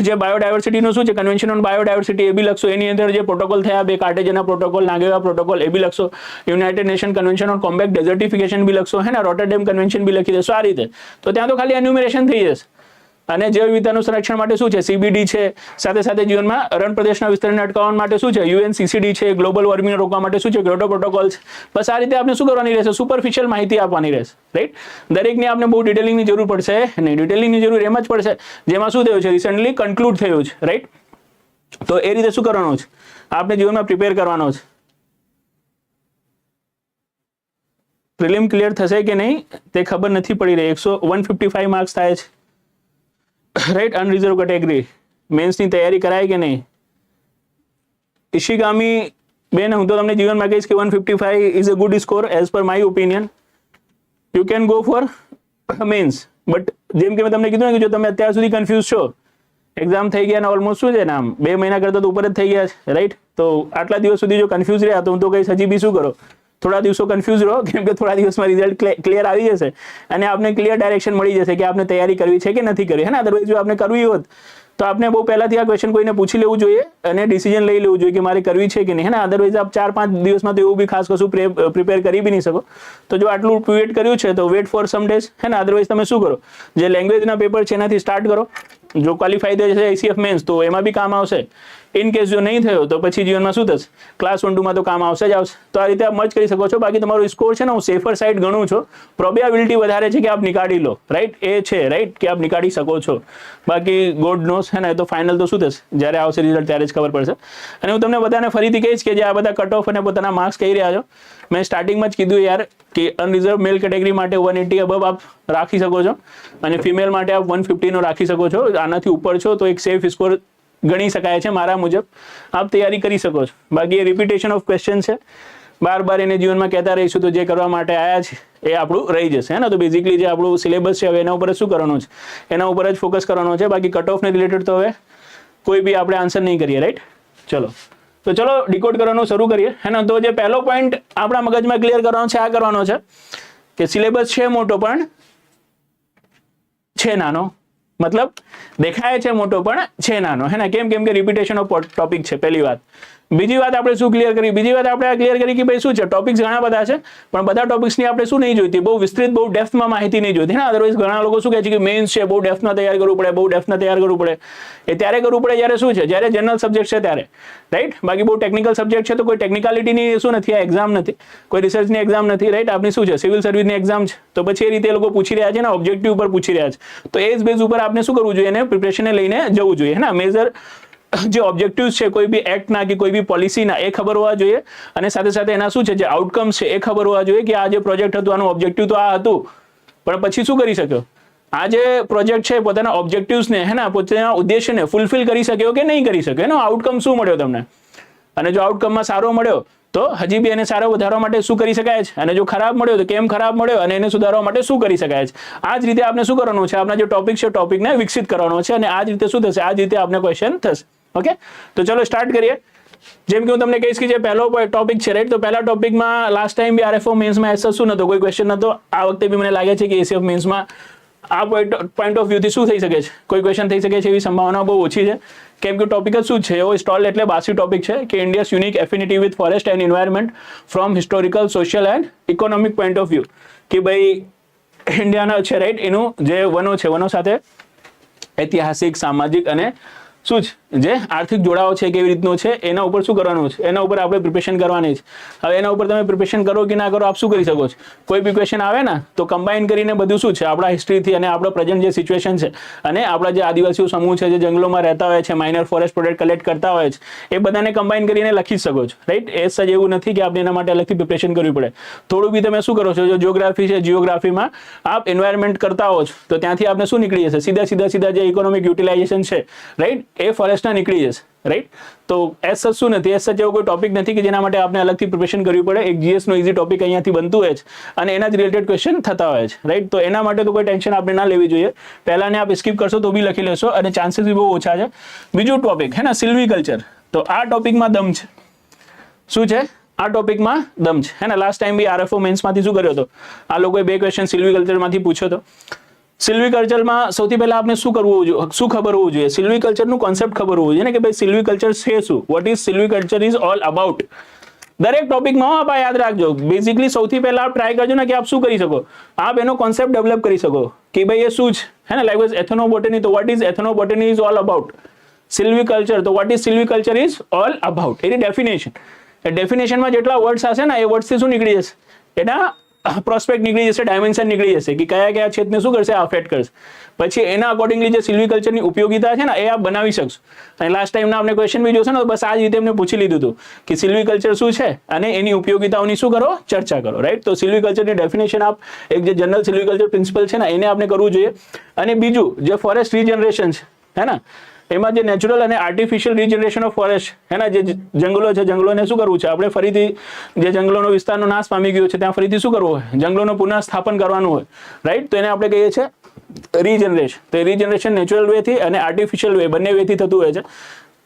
જે બાયોડાયવર્સિટીનું શું છે, convention on biodiversity, A B લખશો. એની અંદર જે પ્રોટોકોલ થયા, બે કાર્ટેજના પ્રોટોકોલ, નાગેવા પ્રોટોકોલ, એ બી લખશો. United Nation convention on combat desertification B લખશો, હે ને. રોટરડેમ કન્વેન્શન બી લખી દેશો આ રીતે. તો ત્યાં તો ખાલી એન્યુમરેશન થઈ જશે. અને જૈવ વિવિધતાનું સંરક્ષણ માટે શું છે, CBD છે, સાથે સાથે જીવનમાં રણ પ્રદેશના વિસ્તરણને અટકાવવા માટે શું છે, UNCCD છે, ગ્લોબલ વોર્મિંગ રોકવા માટે શું છે, ક્યોટો પ્રોટોકોલ છે. બસ આ રીતે આપણે શું કરવાની રહેશે, સુપરફિશિયલ માહિતી આપવાની રહેશે, રાઈટ. દરેકની આપણે બહુ ડિટેલિંગની જરૂર પડશે નહીં, ડિટેલિંગની જરૂર એમ જ પડશે જેમાં શું થયું છે, રિસેન્ટલી કન્ક્લુડ થયું છે, રાઈટ. તો એ રીતે શું કરવાનું છે, આપણે જીવનમાં પ્રિપેર કરવાનો છે. પ્રિલિમ ક્લિયર થશે કે નહીં તે ખબર નથી પડી રહી. 155 માર્ક્સ થાય છે, રાઈટ. અનરિઝર્વ કેટેગરી મેન્સની તૈયારી કરાય કે નહીં. ઇશિગામી બેન, હું તો તમને જીવનમાં કહીશ કે 155 is a good score as per my opinion. You can go for mains, but જેમ કે મેં તમને કીધું ને કે જો તમે અત્યાર સુધી કન્ફ્યુઝ છો, એક્ઝામ થઈ ગયા ને ઓલમોસ્ટ શું છે ને, આમ 2 મહિના કરતા તો ઉપર જ થઈ ગયા છે, રાઈટ. તો આટલા દિવસ સુધી જો કન્ફ્યુઝ રહ્યા, તો હું તો કહીશ હજી બી શું કરો, થોડા દિવસો કન્ફ્યુઝ રહો, કેમ કે થોડા દિવસમાં રિઝલ્ટ ક્લિયર આવી જશે અને આપને ક્લિયર ડાયરેક્શન મળી જશે કે આપને તૈયારી કરવી છે કે નથી કરવી, હે ને. અદરવાઇઝ જો આપને કરવી હોત તો આપને બહુ પહેલાથી આ ક્વેશ્ચન કોઈને પૂછી લેવું જોઈએ અને ડિસિઝન લઈ લેવું જોઈએ કે મારે કરવી છે કે નહીં, હે ને. અદરવાઇઝ આપ 4-5 દિવસમાં તો એવું બી ખાસ કશું પ્રિપેર કરી બી નહીં શકો. તો જો આટલું વેટ કર્યું છે તો વેટ ફોર સમ ડેઝ, હે ને. અદરવાઇઝ તમે શું કરો, જે લેંગ્વેજના પેપર છે એનાથી સ્ટાર્ટ કરો. જો ક્વોલિફાઈ થઈ જશે ACF મેન્સ તો એમાં બી કામ આવશે. ઇન કેસ જો નહીં થયો તો પછી જીવનમાં શું થશે, ક્લાસ 1-2માં તો કામ આવશે જ આવશે. તો આ રીતે આપ મર્જ કરી શકો છો. બાકી તમારો સ્કોર છે ને, હું સેફર સાઇડ ગણું છું, પ્રોબેબિલિટી વધારે છે કે આપ નીકાળી લો, રાઈટ. એ છે, રાઈટ, કે આપ નીકાળી શકો છો. બાકી ગોડ નોસ, હે ને. તો ફાઇનલ તો શું થશે, જ્યારે આવશે રિઝલ્ટ ત્યારે જ ખબર પડશે. અને હું તમને બધાને ફરીથી કહીશ કે જે આ બધા કટ ઓફ અને પોતાના માર્ક્સ કહી રહ્યા છો, મેં સ્ટાર્ટિંગમાં જ કીધું યાર કે અનરિઝર્વ મેલ કેટેગરી માટે 180 અબવ આપ રાખી શકો છો અને ફિમેલ માટે આપ 150 નો રાખી શકો છો. આનાથી ઉપર છો તો એક સેફ સ્કોર ગણી શકાય છે મારા મુજબ. આપ તૈયારી કરી શકો છો. બાકી એ રિપીટેશન ઓફ ક્વેશ્ચન છે, બાર બાર એને જીવનમાં કહેતા રહીશું તો જે કરવા માટે આવ્યા છે એ આપણું રહી જશે, હે ને. તો બેઝિકલી જે આપણું સિલેબસ છે હવે એના ઉપર જ શું કરવાનું છે, એના ઉપર જ ફોકસ કરવાનો છે. બાકી કટ ઓફને રિલેટેડ તો હવે કોઈ બી આપણે આન્સર નહીં કરીએ, રાઈટ. ચલો તો ચલો ડિકોડ કરવાનું શરૂ કરીએ, હે ને. તો જે પહેલો પોઈન્ટ આપણા મગજમાં ક્લિયર કરવાનો છે, આ કરવાનો છે કે સિલેબસ છે મોટો પણ છે નાનો. મતલબ દેખાય છે મોટો પણ છે નાનો, હે ને? કેમ કે રિપીટેશન ઓફ ટોપિક છે, પહેલી વાત. બીજી વાત આપણે શું ક્લિયર કરી? બીજી વાત આપણે ક્લિયર કરી કે ભાઈ શું છે, ટોપિક્સ ઘણા બધા છે, પણ બધા ટોપિક્સની આપણે શું નહીં જોઈતી, બહુ વિસ્તૃત, બહુ ડેપ્થમાં માહિતી નહીં જોઈતી, ને? અદરવાઇઝ ઘણા લોકો શું કહે છે કે મેન્સ છે, બહુ ડેપ્થમાં તૈયાર કરવું પડે, બહુ ડેપ્થમાં તૈયાર કરવું પડે. એ ત્યારે કરવું પડે જ્યારે શું છે, જ્યારે જનરલ સબ્જેક્ટ છે ત્યારે, રાઈટ? બાકી બહુ ટેકનિકલ સબ્જેક્ટ છે તો કોઈ ટેકનિકાલિટીની શું નથી, આ એક્ઝામ નથી, કોઈ રિસર્ચની એક્ઝામ નથી, રાઈટ? આપણી શું છે, સિવિલ સર્વિસની એક્ઝામ છે, તો પછી એ રીતે એ લોકો પૂછી રહ્યા છે ને, ઓબ્જેક્ટિવ ઉપર પૂછી રહ્યા છે, તો એ જ બેઝ ઉપર આપણે શું કરવું જોઈએ, એને પ્રિપરેશનને લઈને જવું જોઈએ, હે ને? મેજર જે ઓબ્જેક્ટિવ્સ છે કોઈ બી એક્ટના કે કોઈ બી પોલિસીના, એ ખબર હોવા જોઈએ, અને સાથે સાથે એના શું છે, જે આઉટકમ્સ છે એ ખબર હોવા જોઈએ કે આ જે પ્રોજેક્ટ હતું આનું ઓબ્જેક્ટિવ તો આ હતું, પણ પછી શું કરી શક્યો? આ જે પ્રોજેક્ટ છે પોતાના ઓબ્જેક્ટિવ્સને, હે ને, પોતાના ઉદ્દેશ્યને ફૂલફિલ કરી શક્યો કે નહીં કરી શક્યો, એનો આઉટકમ શું મળ્યો તમને? અને જો આઉટકમમાં સારો મળ્યો તો હજી બી એને સારો વધારવા માટે શું કરી શકાય છે, અને જો ખરાબ મળ્યો તો કેમ ખરાબ મળ્યો અને એને સુધારવા માટે શું કરી શકાય છે. આ જ રીતે આપણે શું કરવાનું છે, આપણા જે ટોપિક છે ટોપિકને વિકસિત કરવાનો છે, અને આ જ રીતે શું થશે, આ જ રીતે આપણે ક્વેશ્ચન થશે. ઓકે, તો ચલો સ્ટાર્ટ કરીએ. જેમ કે હું તમને કહીશ કે જે પહેલો ટોપિક છે, રાઈટ? તો પહેલા ટોપિકમાં લાસ્ટ ટાઈમ બી આરએફઓ મેન્સમાં એસ શું નતો, કોઈ ક્વેશ્ચન નતો. આ વખતે બી મને લાગે છે કે એસીએફ મેન્સમાં આ પોઈન્ટ ઓફ વ્યૂથી શું થઈ શકે છે, કોઈ ક્વેશ્ચન થઈ શકે છે એવી સંભાવના બહુ ઓછી છે. કેમ કે ટોપિક જ શું છે, એવો સ્ટોલ એટલે બાસી ટોપિક છે કે India's unique affinity with forest and environment from historical, social and economic point of view, કે ભાઈ ઇન્ડિયાના છે, રાઈટ? એનું જે વનો છે, વનો સાથે ઐતિહાસિક, સામાજિક અને શું છે, જે આર્થિક જોડાઓ છે કેવી રીતનો છે, એના ઉપર શું કરવાનું છે, એના ઉપર આપણે પ્રિપરેશન કરવાની છે. હવે એના ઉપર તમે પ્રિપરેશન કરો કે ના કરો, આપ શું કરી શકો છો? કોઈ બી ક્વેશ્ચન આવે ને તો કમ્બાઈન કરીને બધું શું છે, આપણા હિસ્ટ્રીથી અને આપણા પ્રેઝન્ટ જે સિચ્યુએશન છે, અને આપણા જે આદિવાસીઓ સમૂહ છે, જે જંગલોમાં રહેતા હોય છે, માઇનર ફોરેસ્ટ પ્રોડક્ટ કલેક્ટ કરતા હોય છે, એ બધાને કમ્બાઈન કરીને લખી શકો છો, રાઈટ? એ સજ એવું નથી કે આપણે એના માટે અલગથી પ્રિપરેશન કરવી પડે. થોડું બી તમે શું કરો છો, જો જીઓગ્રાફી છે, જીઓગ્રાફીમાં આપ એન્વાયરમેન્ટ કરતા હો છો તો ત્યાંથી આપણે શું નીકળી જશે, સીધા જે ઇકોનોમિક યુટિલાઇઝેશન છે, રાઈટ? એ ફોરેસ્ટના નીકળી જશે, રાઈટ? તો એસ સચ શું નથી, એસ સચ એવો કોઈ ટોપિક નથી કે જેના માટે આપણે અલગથી પ્રિપરેશન કરવી પડે. એક જીએસ નો ઇઝી ટોપિક અહીંયાથી બનતું હોય છે અને એના જ રિલેટેડ ક્વેશ્ચન થતા હોય છે, રાઈટ? તો એના માટે તો કોઈ ટેન્શન આપણે ના લેવી જોઈએ. પહેલાને આપ સ્કીપ કરશો તો બી લખી લેશો અને ચાન્સીસ બી બહુ ઓછા છે. બીજું ટોપિક હે ને, સિલ્વીકલ્ચર. તો આ ટોપિકમાં દમ છે. શું છે? આ ટોપિકમાં દમ છે, હે ને? લાસ્ટ ટાઈમ બી આરએફઓ મેન્સમાંથી શું કર્યો હતો, આ લોકોએ 2 ક્વેશ્ચન સિલ્વીકલ્ચરમાંથી પૂછ્યો હતો. સિલ્વીકલ્ચરમાં સૌથી પહેલા આપણે શું કરવું જોઈએ, શું ખબર હોવું જોઈએ, સિલ્વીકલ્ચરનું કોન્સેપ્ટ ખબર હોવું જોઈએ ને, કે ભાઈ સિલ્વીકલ્ચર છે શું, what is silviculture is all about. દરેક ટોપિકમાં આપ યાદ રાખજો. બેઝિકલી સૌથી પહેલા આપ ટ્રાય કરજો ને કે આપ શું કરી શકો, આપ એનો કોન્સેપ્ટ ડેવલપ કરી શકો કે ભાઈ એ શું છે, હે ને? લાઈક એથનોબોટની, તો what is ethnobotany is all about. Silviculture, તો what is silviculture is all about. એની ડેફિનેશન, એ ડેફિનેશનમાં જેટલા વર્ડ્સ હશે ને એ વર્ડ્સથી શું નીકળી જશે, એના પ્રોસ્પેક્ટ નીકળી જશે, ડાયમેન્શન નીકળી જશે કે કયા કયા ક્ષેત્રને શું કરશે, અફેક્ટ કરશે. પછી એના અકોર્ડિંગલી જે સિલ્વીકલ્ચરની ઉપયોગિતા છે ને એ આપ બનાવી શકશો. અને લાસ્ટ ટાઈમના આપણે ક્વેશ્ચન બી જોશે ને, તો બસ આ જ રીતે એમને પૂછી લીધું હતું કે સિલ્વીકલ્ચર શું છે અને એની ઉપયોગિતાઓની શું કરો, ચર્ચા કરો, રાઈટ? તો સિલ્વીકલ્ચરની ડેફિનેશન આપ, એક જે જનરલ સિલ્વીકલ્ચર પ્રિન્સિપલ છે ને એને આપણે કરવું જોઈએ. અને બીજું જે ફોરેસ્ટ રીજનરેશન છે, હે ને, એમાં જે નેચરલ અને આર્ટિફિશિયલ રીજનરેશન ઓફ ફોરેસ્ટ, હે ને, જે જંગલો છે, જંગલોને શું કરવું છે આપણે, ફરીથી જે જંગલોનો વિસ્તારનો નાશ પામી ગયો છે ત્યાં ફરીથી શું કરવું હોય, જંગલોનું પુનઃસ્થાપન કરવાનું હોય, રાઈટ? તો એને આપણે કહીએ છીએ રીજનરેશન. તો રીજનરેશન નેચરલ વેથી અને આર્ટિફિશિયલ વે, બંને વેથી થતું હોય છે.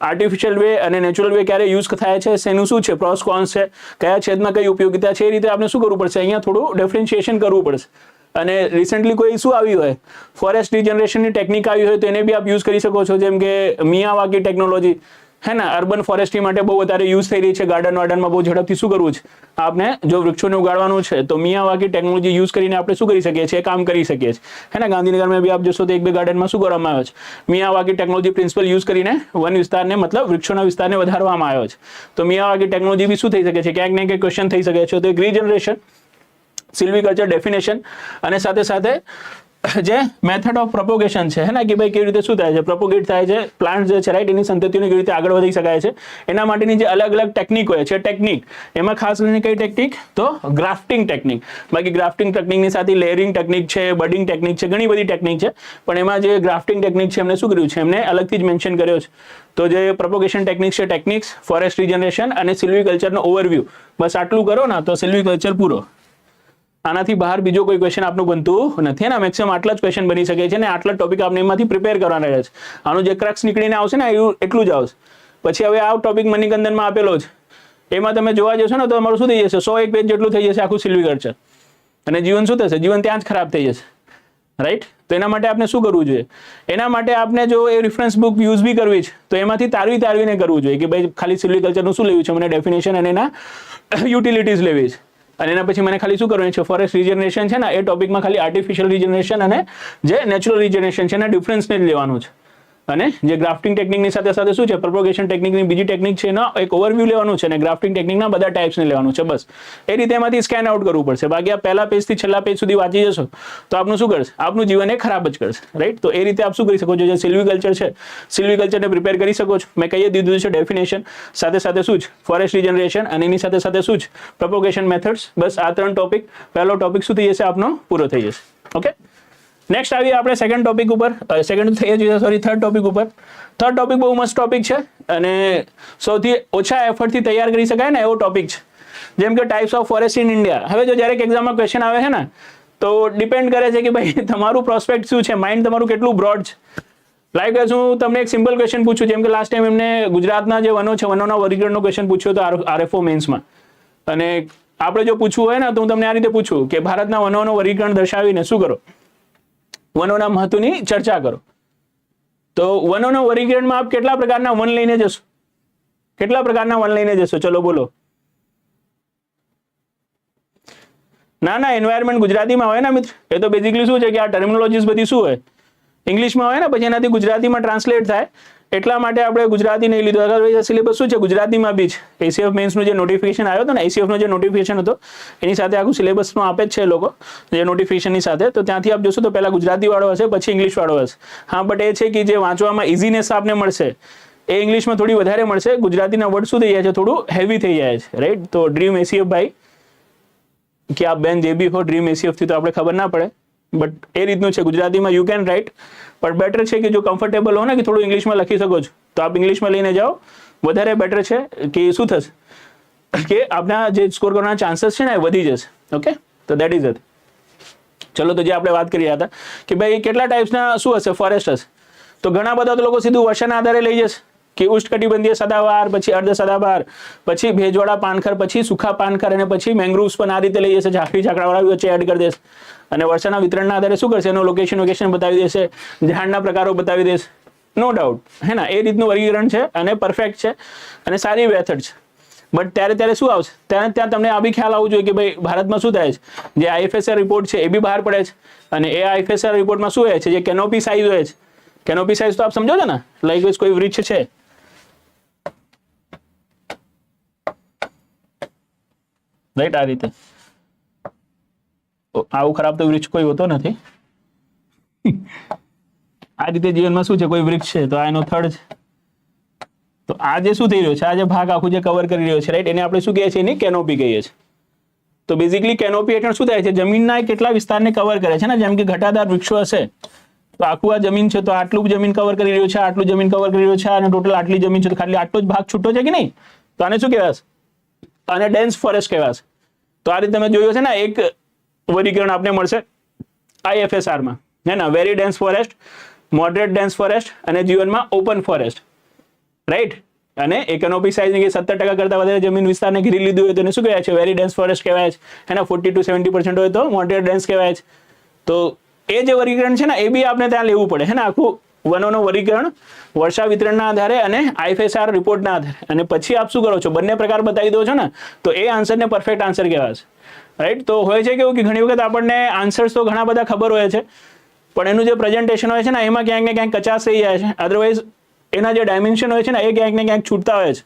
આર્ટિફિશિયલ વે અને નેચરલ વે ક્યારે યુઝ થાય છે, એનું શું છે, પ્રોસ કોન્સ છે, કયા છેદમાં કઈ ઉપયોગિતા છે, એ રીતે આપણે શું કરવું પડશે, અહીંયા થોડું ડિફરન્શિએશન કરવું પડશે. અને રિસેન્ટલી કોઈ શું આવ્યું હોય, ફોરેસ્ટ રીજનરેશનની ટેકનિક આવી હોય તો એને બી આપ યુઝ કરી શકો છો, જેમ કે મિયાવાકી ટેકનોલોજી, હે ને, અર્બન ફોરેસ્ટ્રી માટે બહુ વધારે યુઝ થઈ રહી છે. ગાર્ડનમાં બહુ ઝડપથી શું કરવું છે, આપને જો વૃક્ષોને ઉગાડવાનું છે તો મિયાવાકી ટેકનોલોજી યુઝ કરીને આપણે શું કરી શકીએ છીએ, કામ કરી શકીએ છીએ, હે ને? ગાંધીનગરમાં બી આપ જોશો તો 1-2 ગાર્ડનમાં શું કરવામાં આવ્યો છે, મિયાવાકી ટેકનોલોજી પ્રિન્સિપલ યુઝ કરીને વન વિસ્તારને, મતલબ વૃક્ષોના વિસ્તારને વધારવામાં આવ્યો છે. તો મિયાવાકી ટેકનોલોજી બી શું થઈ શકે છે, ક્યાંક ને ક્યાંક ક્વેશ્ચન થઈ શકે છે. તો એક રીજનરેશન, સિલ્વીકલ્ચર ડેફિનેશન, અને સાથે સાથે જે મેથડ ઓફ પ્રોપોગેશન છે, હે ને, કે ભાઈ કેવી રીતે શું થાય છે, પ્રોપોગેટ થાય છે પ્લાન્ટ જે છે, રાઈટ? એની સંતતિઓને કેવી રીતે આગળ વધી શકાય છે, એના માટેની જે અલગ અલગ ટેકનિક હોય છે, ટેકનિક, એમાં ખાસ કરીને કઈ ટેકનિક, તો ગ્રાફ્ટિંગ ટેકનિક. બાકી ગ્રાફ્ટિંગ ટેકનિકની સાથે લેયરિંગ ટેકનિક છે, બડિંગ ટેકનિક છે, ઘણી બધી ટેકનિક છે, પણ એમાં જે ગ્રાફ્ટિંગ ટેકનિક છે એમને શું કર્યું છે, એમને અલગથી જ મેન્શન કર્યો છે. તો જે પ્રોપોગેશન ટેકનિક છે, ટેકનિક્સ, ફોરેસ્ટ રીજનરેશન અને સિલ્વીકલ્ચરનો ઓવરવ્યૂ, બસ આટલું કરો ને તો સિલ્વીકલ્ચર પૂરો. આનાથી બહાર બીજો કોઈ ક્વેશ્ચન આપનું બનતું નથી ને. મેક્સિમમ આટલા જ ક્વેશ્ચન બની શકે છે ને આટલા ટોપિક આપણે એમાંથી પ્રિપેર કરવાના રહે છે. આનું જે ક્રક્સ નીકળીને આવશે ને એટલું જ આવશે. પછી હવે આ ટોપિક મણિકંદનમાં આપેલો છે, એમાં તમે જોવા જશો ને તો તમારું શું થઈ જશે, 101 પેજ જેટલું થઈ જશે આખું સિલ્વીકલ્ચર, અને જીવન શું થશે, જીવન ત્યાં જ ખરાબ થઈ જશે, રાઈટ. તો એના માટે આપણે શું કરવું જોઈએ? એના માટે આપણે જો એ રેફરન્સ બુક યુઝ બી કરવી છે તો એમાંથી તારવીને કરવું જોઈએ કે ભાઈ ખાલી સિલ્વીકલ્ચરનું શું લેવું છે, મને ડેફિનેશન અને એના યુટિલિટીઝ લેવી છે, અને એના પછી મને ખાલી શું કરવાનું છે, ફોરેસ્ટ રિજનરેશન છે ને એ ટોપિકમાં ખાલી આર્ટિફિશિયલ રિજનરેશન અને જે નેચરલ રિજનરેશન છે એના ડિફરન્સને જ લેવાનું છે, અને જે ગ્રાફ્ટિંગ ટેકનિકની સાથે સાથે શું છે, પ્રોપોગેશન ટેકનિકની બીજી ટેકનિક છે એનો એક ઓવરવ્યૂ લેવાનું છે, અને ગ્રાફ્ટિંગ ટેકનિકના બધા ટાઈપ્સને લેવાનું છે. બસ એ રીતે એમાંથી સ્કેન આઉટ કરવું પડશે. બાકી આ પહેલા પેજથી છેલ્લા પેજ સુધી વાંચી જશો તો આપનું શું કરશે, આપનું જીવન એ ખરાબ જ કરશે. રાઈટ. તો એ રીતે આપ શું કરી શકો છો, જે સિલ્વીકલ્ચર છે સિલ્વીકલ્ચરને પ્રિપેર કરી શકો છો. મેં કહી દીધું છે ડેફિનેશન, સાથે સાથે શું છે ફોરેસ્ટ રિજનરેશન, અને એની સાથે સાથે શું છે પ્રોપોગેશન મેથડ્સ. બસ આ 3 ટોપિક, પહેલો ટોપિક શું થઈ જશે આપનો, પૂરો થઈ જશે. ઓકે. નેક્સ્ટ આવીએ આપણે સેકન્ડ ટોપિક ઉપર, થર્ડ ટોપિક ઉપર. થર્ડ ટોપિક બહુ મસ્ત ટોપિક છે અને સૌથી ઓછા એફર્ટથી તૈયાર કરી શકાય ને એવો ટોપિક છે. જેમ કે types of forest in India. હવે જો જ્યારે એક્ઝામમાં ક્વેશ્ચન આવે છે ને તો ડિપેન્ડ કરે છે કે ભાઈ તમારું પ્રોસ્પેક્ટ શું છે, માઇન્ડ તમારું કેટલું બ્રોડ છે. લાઈક હું તમને એક સિમ્પલ ક્વેશ્ચન પૂછું, જેમ કે લાસ્ટ ટાઈમ એમને ગુજરાતના જે વનો છે વનોના વર્ગીકરણનો ક્વેશ્ચન પૂછ્યો હતો RFO મેન્સમાં, અને આપણે જો પૂછવું હોય ને તો હું તમને આ રીતે પૂછું કે ભારતના વનોનું વર્ગીકરણ દર્શાવીને શું કરો, વનોના મહત્વની ચર્ચા કરો. તો વનોના વર્ગીકરણમાં આપ કેટલા પ્રકારના વન લઈને જશો, કેટલા પ્રકારના વન લઈને જશો, ચલો બોલો. ના એન્વાયરમેન્ટ ગુજરાતીમાં હોય ને મિત્ર, એ તો બેઝિકલી શું છે કે આ ટર્મિનોલોજીસ બધી શું હોય ઇંગ્લિશમાં હોય ને, પછી એનાથી ગુજરાતીમાં ટ્રાન્સલેટ થાય, એટલા માટે આપણે ગુજરાતી નહીં લીધું. અગર સિલેબસ શું છે ગુજરાતીમાં બી છે. ACF મેન્સનું જે નોટિફિકેશન આવ્યો હતો ને, ACFનો જે નોટિફિકેશન હતો એની સાથે આખું સિલેબસમાં આપે જ છે લોકો જે નોટિફિકેશનની સાથે, તો ત્યાંથી આપ જોશો તો પહેલા ગુજરાતી વાળો હશે, પછી ઇંગ્લિશ વાળો હશે. હા, બટ એ છે કે જે વાંચવામાં ઇઝીનેસ આપને મળશે એ ઇંગ્લિશમાં થોડી વધારે મળશે, ગુજરાતીના વર્ડ શું થઈ જાય છે, થોડું હેવી થઈ જાય છે. રાઈટ. તો ડ્રીમ ACF ભાઈ કે આપ બેન જે બી હો, ડ્રીમ ACF થી તો આપણે ખબર ના પડે, બટ એ રીતનું છે. ગુજરાતીમાં યુ કેન રાઇટ, પણ બેટર છે કે જો કમ્ફર્ટેબલ હો ને કે થોડું ઇંગ્લિશમાં લખી શકો છો તો આપ ઇંગ્લિશમાં લઈને જાઓ, વધારે બેટર છે કે શું થશે કે આપના જે સ્કોર કરવાના ચાન્સીસ છે ને એ વધી જશે. ઓકે. તો દેટ ઇઝ ઇટ. ચલો, તો જે આપણે વાત કરી રહ્યા હતા કે ભાઈ કેટલા ટાઈપ્સના શું હશે, ફોરેસ્ટ હશે. તો ઘણા બધા તો લોકો સીધું વર્ષાના આધારે લઈ જશે કે ઉષ્ણકટિબંધીય સદાબહાર, પછી અર્ધ સદાબહાર, પછી ભેજવાળા પાનખર, પછી સુખા પાનખર, અને પછી મેંગ્રુવ્સ પણ આ રીતે લઈ જશે, ઝાકડી ઝાકડાવાળા વચ્ચે એડ કરી દેશે, અને વર્ષાના વિતરણના આધારે શું કરશે, એનું લોકેશન બતાવી દેશે, ઝાડના પ્રકારો બતાવી દેશે. નો ડાઉટ હે ને, એ રીતનું વર્ગીકરણ છે અને પરફેક્ટ છે અને સારી મેથડ છે. બટ ત્યારે શું આવશે, ત્યાં તમને આ બી ખ્યાલ આવવું જોઈએ કે ભાઈ ભારતમાં શું થાય છે, જે IFSR રિપોર્ટ છે એ બી બહાર પડે છે, અને એ IFSR રિપોર્ટમાં શું હોય છે, જે કેનોપી સાઇઝ હોય છે. કેનોપી સાઇઝ તો આપ સમજો છો ને, લાઈક કોઈ વૃક્ષ છે, રાઈટ, આ રીતે આવું ખરાબ તો વૃક્ષ કોઈ હોતો નથી. આ રીતે જીવનમાં શું છે, કોઈ વૃક્ષ છે તો આ એનો થડ છે. તો આ જે શું થઈ રહ્યો છે, આ જે ભાગ આખું જે કવર કરી રહ્યો છે, રાઈટ, એને આપણે શું કહીએ છીએ, એની કેનોપી કહીએ છીએ. તો બેઝિકલી કેનોપી હેઠળ શું થાય છે, જમીનના કેટલા વિસ્તારને કવર કરે છે ને, જેમ કે ઘટાદાર વૃક્ષો હશે તો આખું આ જમીન છે તો આટલું જમીન કવર કરી રહ્યું છે, આટલું જમીન કવર કરી રહ્યું છે, અને ટોટલ આટલી જમીન છે તો ખાલી આટલો જ ભાગ છૂટો છે કે નહીં, તો આને શું કહેવાશે, આને ડેન્સ ફોરેસ્ટ કહેવાશે. તો આ રીતે તમે જોયું છે ને, એક વર્ગીકરણ આપને મળશે IFSR માં, હે ને, very dense forest, moderate dense forest, અને જીવનમાં ઓપન ફોરેસ્ટ. રાઈટ. અને એ કેનોપી સાઇઝ ની 70% કરતા વધારે જમીન વિસ્તારને ઘેરી લીધું હોય તો એને શું કહેવાય છે, વેરી ડેન્સ ફોરેસ્ટ કહેવાય છે. એના 40 to 70% હોય તો મોડરેટ ડેન્સ કહેવાય છે. તો એ જે વર્ગીકરણ છે ને એ બી આપણે ત્યાં લેવું પડે, હે ને, આખું વનોનું વર્ગીકરણ વર્ષા વિતરણના આધારે અને IFSR રિપોર્ટના આધારે, અને પછી આપ શું કરો છો, બંને પ્રકાર બતાવી દો છો ને, તો એ આન્સરને પરફેક્ટ આન્સર કહેવાય છે. રાઈટ. તો હોય છે કેવું કે ઘણી વખત આપણને આન્સર્સ તો ઘણા બધા ખબર હોય છે, પણ એનું જે પ્રેઝન્ટેશન હોય છે ને એમાં ક્યાંક ને ક્યાંક કચાશ રહી જાય છે. અધરવાઇઝ એના જે ડાયમેન્શન હોય છે ને એ ક્યાંક ને ક્યાંક છૂટતા હોય છે,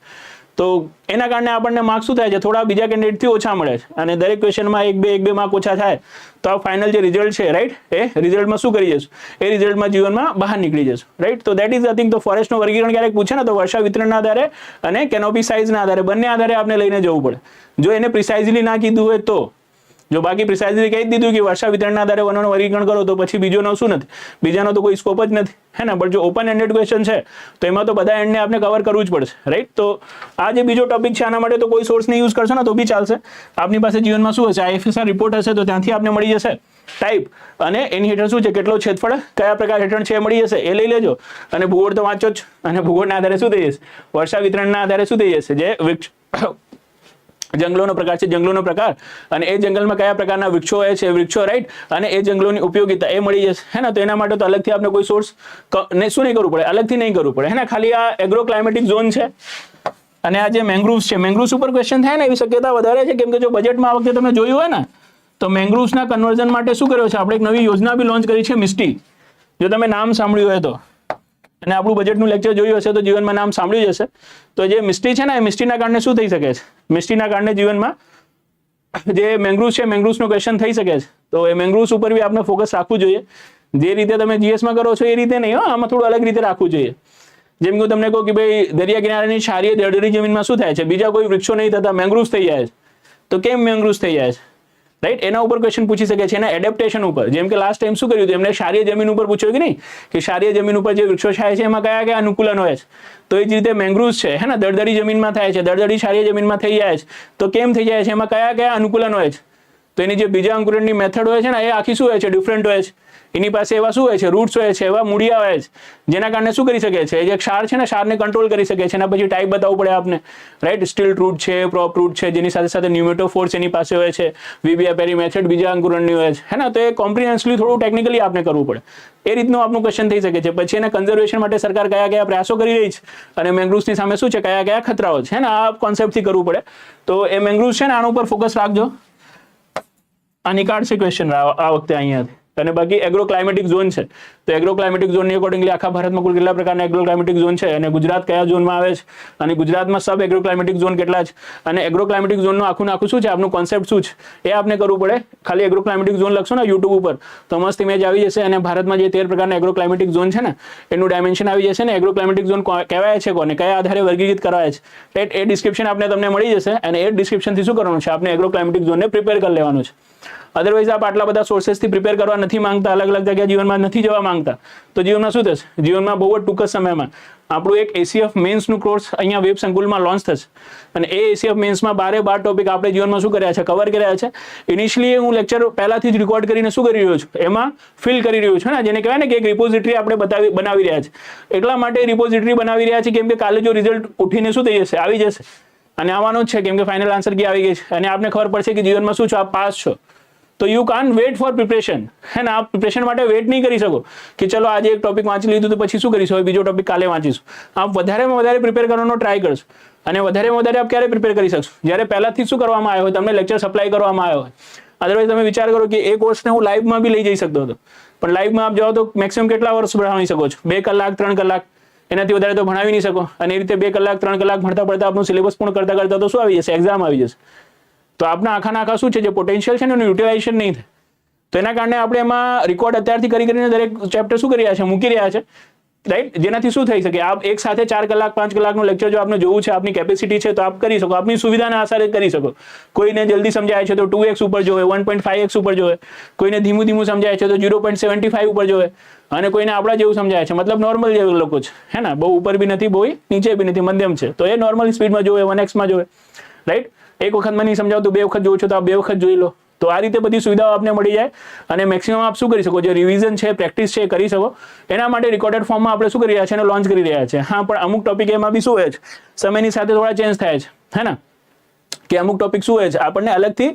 તો એના કારણે આપણને માર્ક્સ શું થાય છે, થોડા બીજા કેન્ડિડેટથી ઓછા મળે છે, અને દરેક ક્વેશ્ચનમાં એક બે માર્ક ઓછા થાય તો આ ફાઇનલ જે રિઝલ્ટ છે, રાઈટ, એ રિઝલ્ટમાં શું કરી જશું, એ રિઝલ્ટમાં જીવનમાં બહાર નીકળી જશું. રાઈટ. તો દેટ ઇઝ આઈ થિંક. તો ફોરેસ્ટનું વર્ગીકરણ ક્યારેક પૂછે ને તો વર્ષા વિતરણના આધારે અને કેનોપી સાઇઝના આધારે, બંને આધારે આપણે લઈને જવું પડે. જો એને પ્રિસાઇઝલી ના કીધું હોય તો, જો બાકી પ્રિસાઇઝલી કહી દીધું કે વર્ષા વિતરણના આધારે વનોનું વર્ગીકરણ કરો તો પછી બીજોનો શું નથી, બીજાનો તો કોઈ સ્કોપ જ નથી, હે ને. બટ જો ઓપન એન્ડેડ ક્વેશ્ચન છે તો એમાં તો બધા એન્ડને આપણે કવર કરવું જ પડશે. રાઈટ. તો આ જે બીજો ટોપિક છે આના માટે તો કોઈ સોર્સને યુઝ કરશો ને તો બી ચાલશે. આપની પાસે જીવનમાં શું હશે, IFSR રિપોર્ટ હશે તો ત્યાંથી આપને મળી જશે ટાઈપ, અને એની હેઠળ શું છે, કેટલો છેદફળ કયા પ્રકાર હેઠળ છે એ મળી જશે, એ લઈ લેજો. અને ભૂગોળ તો વાંચો જ, અને ભૂગોળના આધારે શું થઈ જશે, વર્ષા વિતરણના આધારે શું થઈ જશે, જે જંગલોનો પ્રકાર છે, જંગલોનો પ્રકાર, અને એ જંગલમાં કયા પ્રકારના વૃક્ષો હોય છે, વૃક્ષો, રાઈટ, અને એ જંગલોની ઉપયોગિતા એ મળી જશે, હે ને. તો એના માટે તો અલગથી આપણે કોઈ સોર્સ ને શું નહીં કરવું પડે, અલગથી નહીં કરવું પડે, હે ને. ખાલી આ એગ્રો ક્લાઇમેટિક ઝોન છે અને આ જે મેંગ્રુવ્સ છે, મેંગ્રુવ્સ ઉપર ક્વેશ્ચન થાય ને એવી શક્યતા વધારે છે, કેમ કે જો બજેટમાં આ વખતે તમે જોયું હોય ને તો મેંગ્રુવ્સના કન્વર્ઝન માટે શું કર્યો છે આપણે, એક નવી યોજના બી લોન્ચ કરી છે, મિસ્ટી. જો તમે નામ સાંભળ્યું હોય તો, અને આપણું બજેટનું લેક્ચર જોયું હશે તો જીવનમાં નામ સાંભળ્યું જ હશે. તો જે મિસ્ટી છે ને, એ મિસ્ટીના કારણે શું થઈ શકે છે, મિસ્ટીના કારણે જીવનમાં જે મેંગ્રુવ્સ છે, મેંગ્રુવ્સનો ક્વેશ્ચન થઈ શકે છે. તો એ મેંગ્રુવ્સ ઉપર બી આપણે ફોકસ રાખવું જોઈએ. જે રીતે તમે જીએસમાં કરો છો એ રીતે નહીં, આમાં થોડું અલગ રીતે રાખવું જોઈએ. જેમ કે હું તમને કહું કે ભાઈ દરિયા કિનારાની ક્ષારીય દળદરી જમીનમાં શું થાય છે, બીજા કોઈ વૃક્ષો નહીં થતા મેંગ્રુવ્સ થઈ જાય છે. તો કેમ મેંગ્રુવ્સ થઈ જાય છે, રાઈટ, એના ઉપર ક્વેશ્ચન પૂછી શકે છે, એના એડેપ્ટેશન ઉપર. જેમ કે લાસ્ટ ટાઈમ શું કર્યું હતું, એમને ક્ષારીય જમીન ઉપર પૂછ્યું કે નહીં, કે ક્ષારીય જમીન ઉપર જે વૃક્ષો થાય છે એમાં કયા કયા અનુકૂલન હોય છે. તો એ જ રીતે મેંગ્રુવ્સ છે, હે ને, દળદરી જમીનમાં થાય છે, દળદરી ક્ષારીય જમીનમાં થઈ જાય છે. તો કેમ થઈ જાય છે, એમાં કયા કયા અનુકૂલન હોય છે. તો એની જે બીજા અંકુરણની મેથડ હોય છે ને, એ આખી શું હોય છે, ડિફરન્ટ હોય છે. એની પાસે એવા શું હોય છે, રૂટ્સ હોય છે, એવા મૂળિયા હોય છે, જેના કારણે શું કરી શકે છે, જે ક્ષાર છે ને, ક્ષારને કંટ્રોલ કરી શકે છે. એના પછી ટાઈપ બતાવવું પડે આપને, રાઈટ. સ્ટીલ્ટ રૂટ છે, પ્રોપ રૂટ છે, જેની સાથે સાથે ન્યુમેટોફોર્સ એની પાસે હોય છે, વિબિયાપેરી મેથડ બીજા અંકુરણની હોય છે, હે ને. તો એ કોમ્પ્રિહેન્સિવલી થોડું ટેકનિકલી આપણે કરવું પડે. એ રીતનું આપનું ક્વેશ્ચન થઈ શકે છે. પછી એને કન્ઝર્વેશન માટે સરકાર કયા કયા પ્રયાસો કરી રહી છે, અને મેંગ્રુવ્સની સામે શું છે, કયા કયા ખતરાઓ છે, હે ને. આ કોન્સેપ્ટથી કરવું પડે. તો એ મેંગ્રુવ્સ છે ને, આના ઉપર ફોકસ રાખજો. આ નીકાળશે ક્વેશ્ચન આ વખતે અહીંયાથી. અને બાકી એગ્રો ક્લાઇમેટિક ઝોન છે, તો એગ્રો ક્લાઇમેટિક ઝોનની અકોર્ડિંગલી આખા ભારતમાં કુલ કેટલા પ્રકારના એગ્રો ક્લાઇમેટિક ઝોન છે, અને ગુજરાત કયા ઝોનમાં આવે છે, અને ગુજરાતમાં સબ એગ્રો ક્લાઇમેટિક ઝોન કેટલા છે, અને એગ્રો ક્લાઇમેટિક ઝોનનું આખું શું છે, આપનું કોન્સેપ્ટ શું છે, એ આપણે કરવું પડે. ખાલી એગ્રો ક્લાઇમેટિક ઝોન લખશો ને યુટ્યુબ ઉપર તો મસ્ત ઇમેજ આવી જશે, અને ભારતમાં જે 13 પ્રકારના એગ્રો ક્લાઇમેટિક ઝોન છે ને, એનું ડાયમેન્શન આવી જશે, ને એગ્રો ક્લાઇમેટિક ઝોન કહેવાય છે કોને, કયા આધારે વર્ગીકૃત કરાય છે, રાઈટ. એ ડિસ્ક્રિપ્શન આપણે તમને મળી જશે, અને એ ડિસ્ક્રિપ્શનથી શું કરવાનું છે, આપણે એગ્રો ક્લાઇમેટિક ઝોનને પ્રિપેર કરી લેવાનું છે. અદરવાઇઝ આપ આટલા બધા સોર્સેસથી પ્રિપેર કરવા નથી માંગતા, અલગ અલગ જગ્યા જીવનમાં નથી જવા માંગતા, તો જીવનમાં શું થશે, જીવનમાં બહુ જ ટૂંક સમયમાં આપણું એક એસીએફ મેન્સનું કોર્સ અહીંયા વેબ સંકુલમાં લોન્ચ થશે. અને એ એસીએફ મેન્સમાં 12 ટોપિક આપણે જીવનમાં શું કર્યા છે, કવર કર્યા છે. ઇનિશિયલી હું લેક્ચર પહેલાથી જ રેકોર્ડ કરીને શું કરી રહ્યો છું, એમાં ફિલ કરી રહ્યો છું, ને જેને કહેવાય ને કે એક રિપોઝિટરી આપણે બનાવી રહ્યા છે. એટલા માટે રિપોઝિટરી બનાવી રહ્યા છે કેમ કે કાલે જો રિઝલ્ટ ઉઠીને શું થઈ જશે, આવી જશે, અને આવવાનું જ છે, કેમ કે ફાઇનલ આન્સર કી આવી ગઈ છે, અને આપને ખબર પડશે કે જીવનમાં શું છો, આપ પાસ છો. તો યુ કાન વેટ ફોર પ્રિપરેશન, હે ને. આપ પ્રિપરેશન માટે વેટ નહીં કરી શકો કે ચલો આજે એક ટોપિક વાંચી લીધું તો પછી શું કરીશું, હવે બીજો ટોપિક કાલે વાંચીશું. આપ વધારેમાં વધારે પ્રિપેર કરવાનો ટ્રાય કરશો, અને વધારેમાં વધારે આપ ક્યારે પ્રિપેર કરી શકશો, જ્યારે પહેલાથી શું કરવામાં આવ્યો હોય, તમને લેક્ચર સપ્લાય કરવામાં આવ્યો હોય. અદરવાઇઝ તમે વિચાર કરો કે એ કોર્સને હું લાઈવમાં બી લઈ જઈ શકતો હતો, પણ લાઈવમાં આપ જાઓ તો મેક્સિમમ કેટલા વર્ષ ભણાવી શકો છો, 2 કલાક 3 કલાક, એનાથી વધારે તો ભણાવી નહીં શકો. અને એ રીતે 2 કલાક 3 કલાક ભણતા પડતા આપણું સિલેબસ પૂર્ણ કરતા કરતા તો શું આવી જશે, એક્ઝામ આવી જશે. તો આપના આખા શું છે, જે પોટેન્શિયલ છે ને એનું યુટિલાઇઝેશન નહીં થાય. તો એના કારણે આપણે એમાં રેકોર્ડ અત્યારથી કરીને દરેક ચેપ્ટર શું કરી રહ્યા છે, મૂકી રહ્યા છે, રાઈટ. જેનાથી શું થઈ શકે, આપ એક સાથે 4 કલાક 5 કલાકનું લેક્ચર જો આપને જોવું છે, આપની કેપેસિટી છે તો આપ કરી શકો, આપની સુવિધાના આધારે કરી શકો. કોઈને જલ્દી સમજાય છે તો 2x ઉપર જોવે, 1.5x ઉપર જોવે, કોઈને ધીમું સમજાય છે તો 0.75 ઉપર જોવે, અને કોઈને આપણા જેવું સમજાય છે, મતલબ નોર્મલ જેવા લોકો છે, હે ને. બહુ ઉપર બી નથી, બહુ નીચે બી નથી, મધ્યમ છે, તો એ નોર્મલ સ્પીડમાં જોવે, 1x માં જોવે, રાઈટ. એક વખતમાં નહીં સમજાવ તો 2 વખત જોવો છો તો આપ 2 વખત જોઈ લો. તો આ રીતે બધી સુવિધાઓ આપને મળી જાય, અને મેક્સિમમ આપ શું કરી શકો, જે રિવિઝન છે, પ્રેક્ટિસ છે, કરી શકો. એના માટે રેકોર્ડેડ ફોર્મમાં આપણે શું કરી રહ્યા છે, એને લોન્ચ કરી રહ્યા છે. હા, પણ અમુક ટોપિક એમાં બી શું હોય છે, સમયની સાથે થોડા ચેન્જ થાય છે, હે ને. કે અમુક ટોપિક શું હોય છે, આપણને અલગથી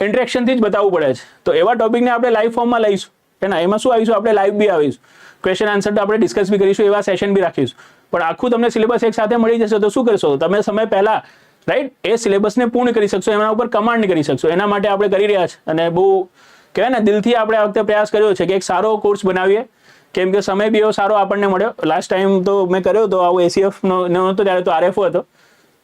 ઇન્ટરેક્શનથી જ બતાવવું પડે છે. તો એવા ટોપિકને આપણે લાઈવ ફોર્મમાં લઈશું, હે ને. એમાં શું આવીશું, આપણે લાઈવ બી આવીશું, ક્વેશ્ચન આન્સર તો આપણે ડિસ્કસ બી કરીશું, એવા સેશન બી રાખીશું. પણ આખું તમને સિલેબસ એક સાથે મળી જશે તો શું કરશો, તમે સમય પહેલા, રાઈટ, એ સિલેબસને પૂર્ણ કરી શકશો, એના ઉપર કમાન્ડ કરી શકશો. એના માટે આપણે કરી રહ્યા છે, અને બહુ કહેવાય ને દિલથી આપણે આ વખતે પ્રયાસ કર્યો છે કે એક સારો કોર્સ બનાવીએ, કેમ કે સમય બી એવો સારો આપણને મળ્યો. લાસ્ટ ટાઈમ તો મેં કર્યો તો આવો એસીએફ નો નહોતો, ત્યારે તો આરએફઓ હતો,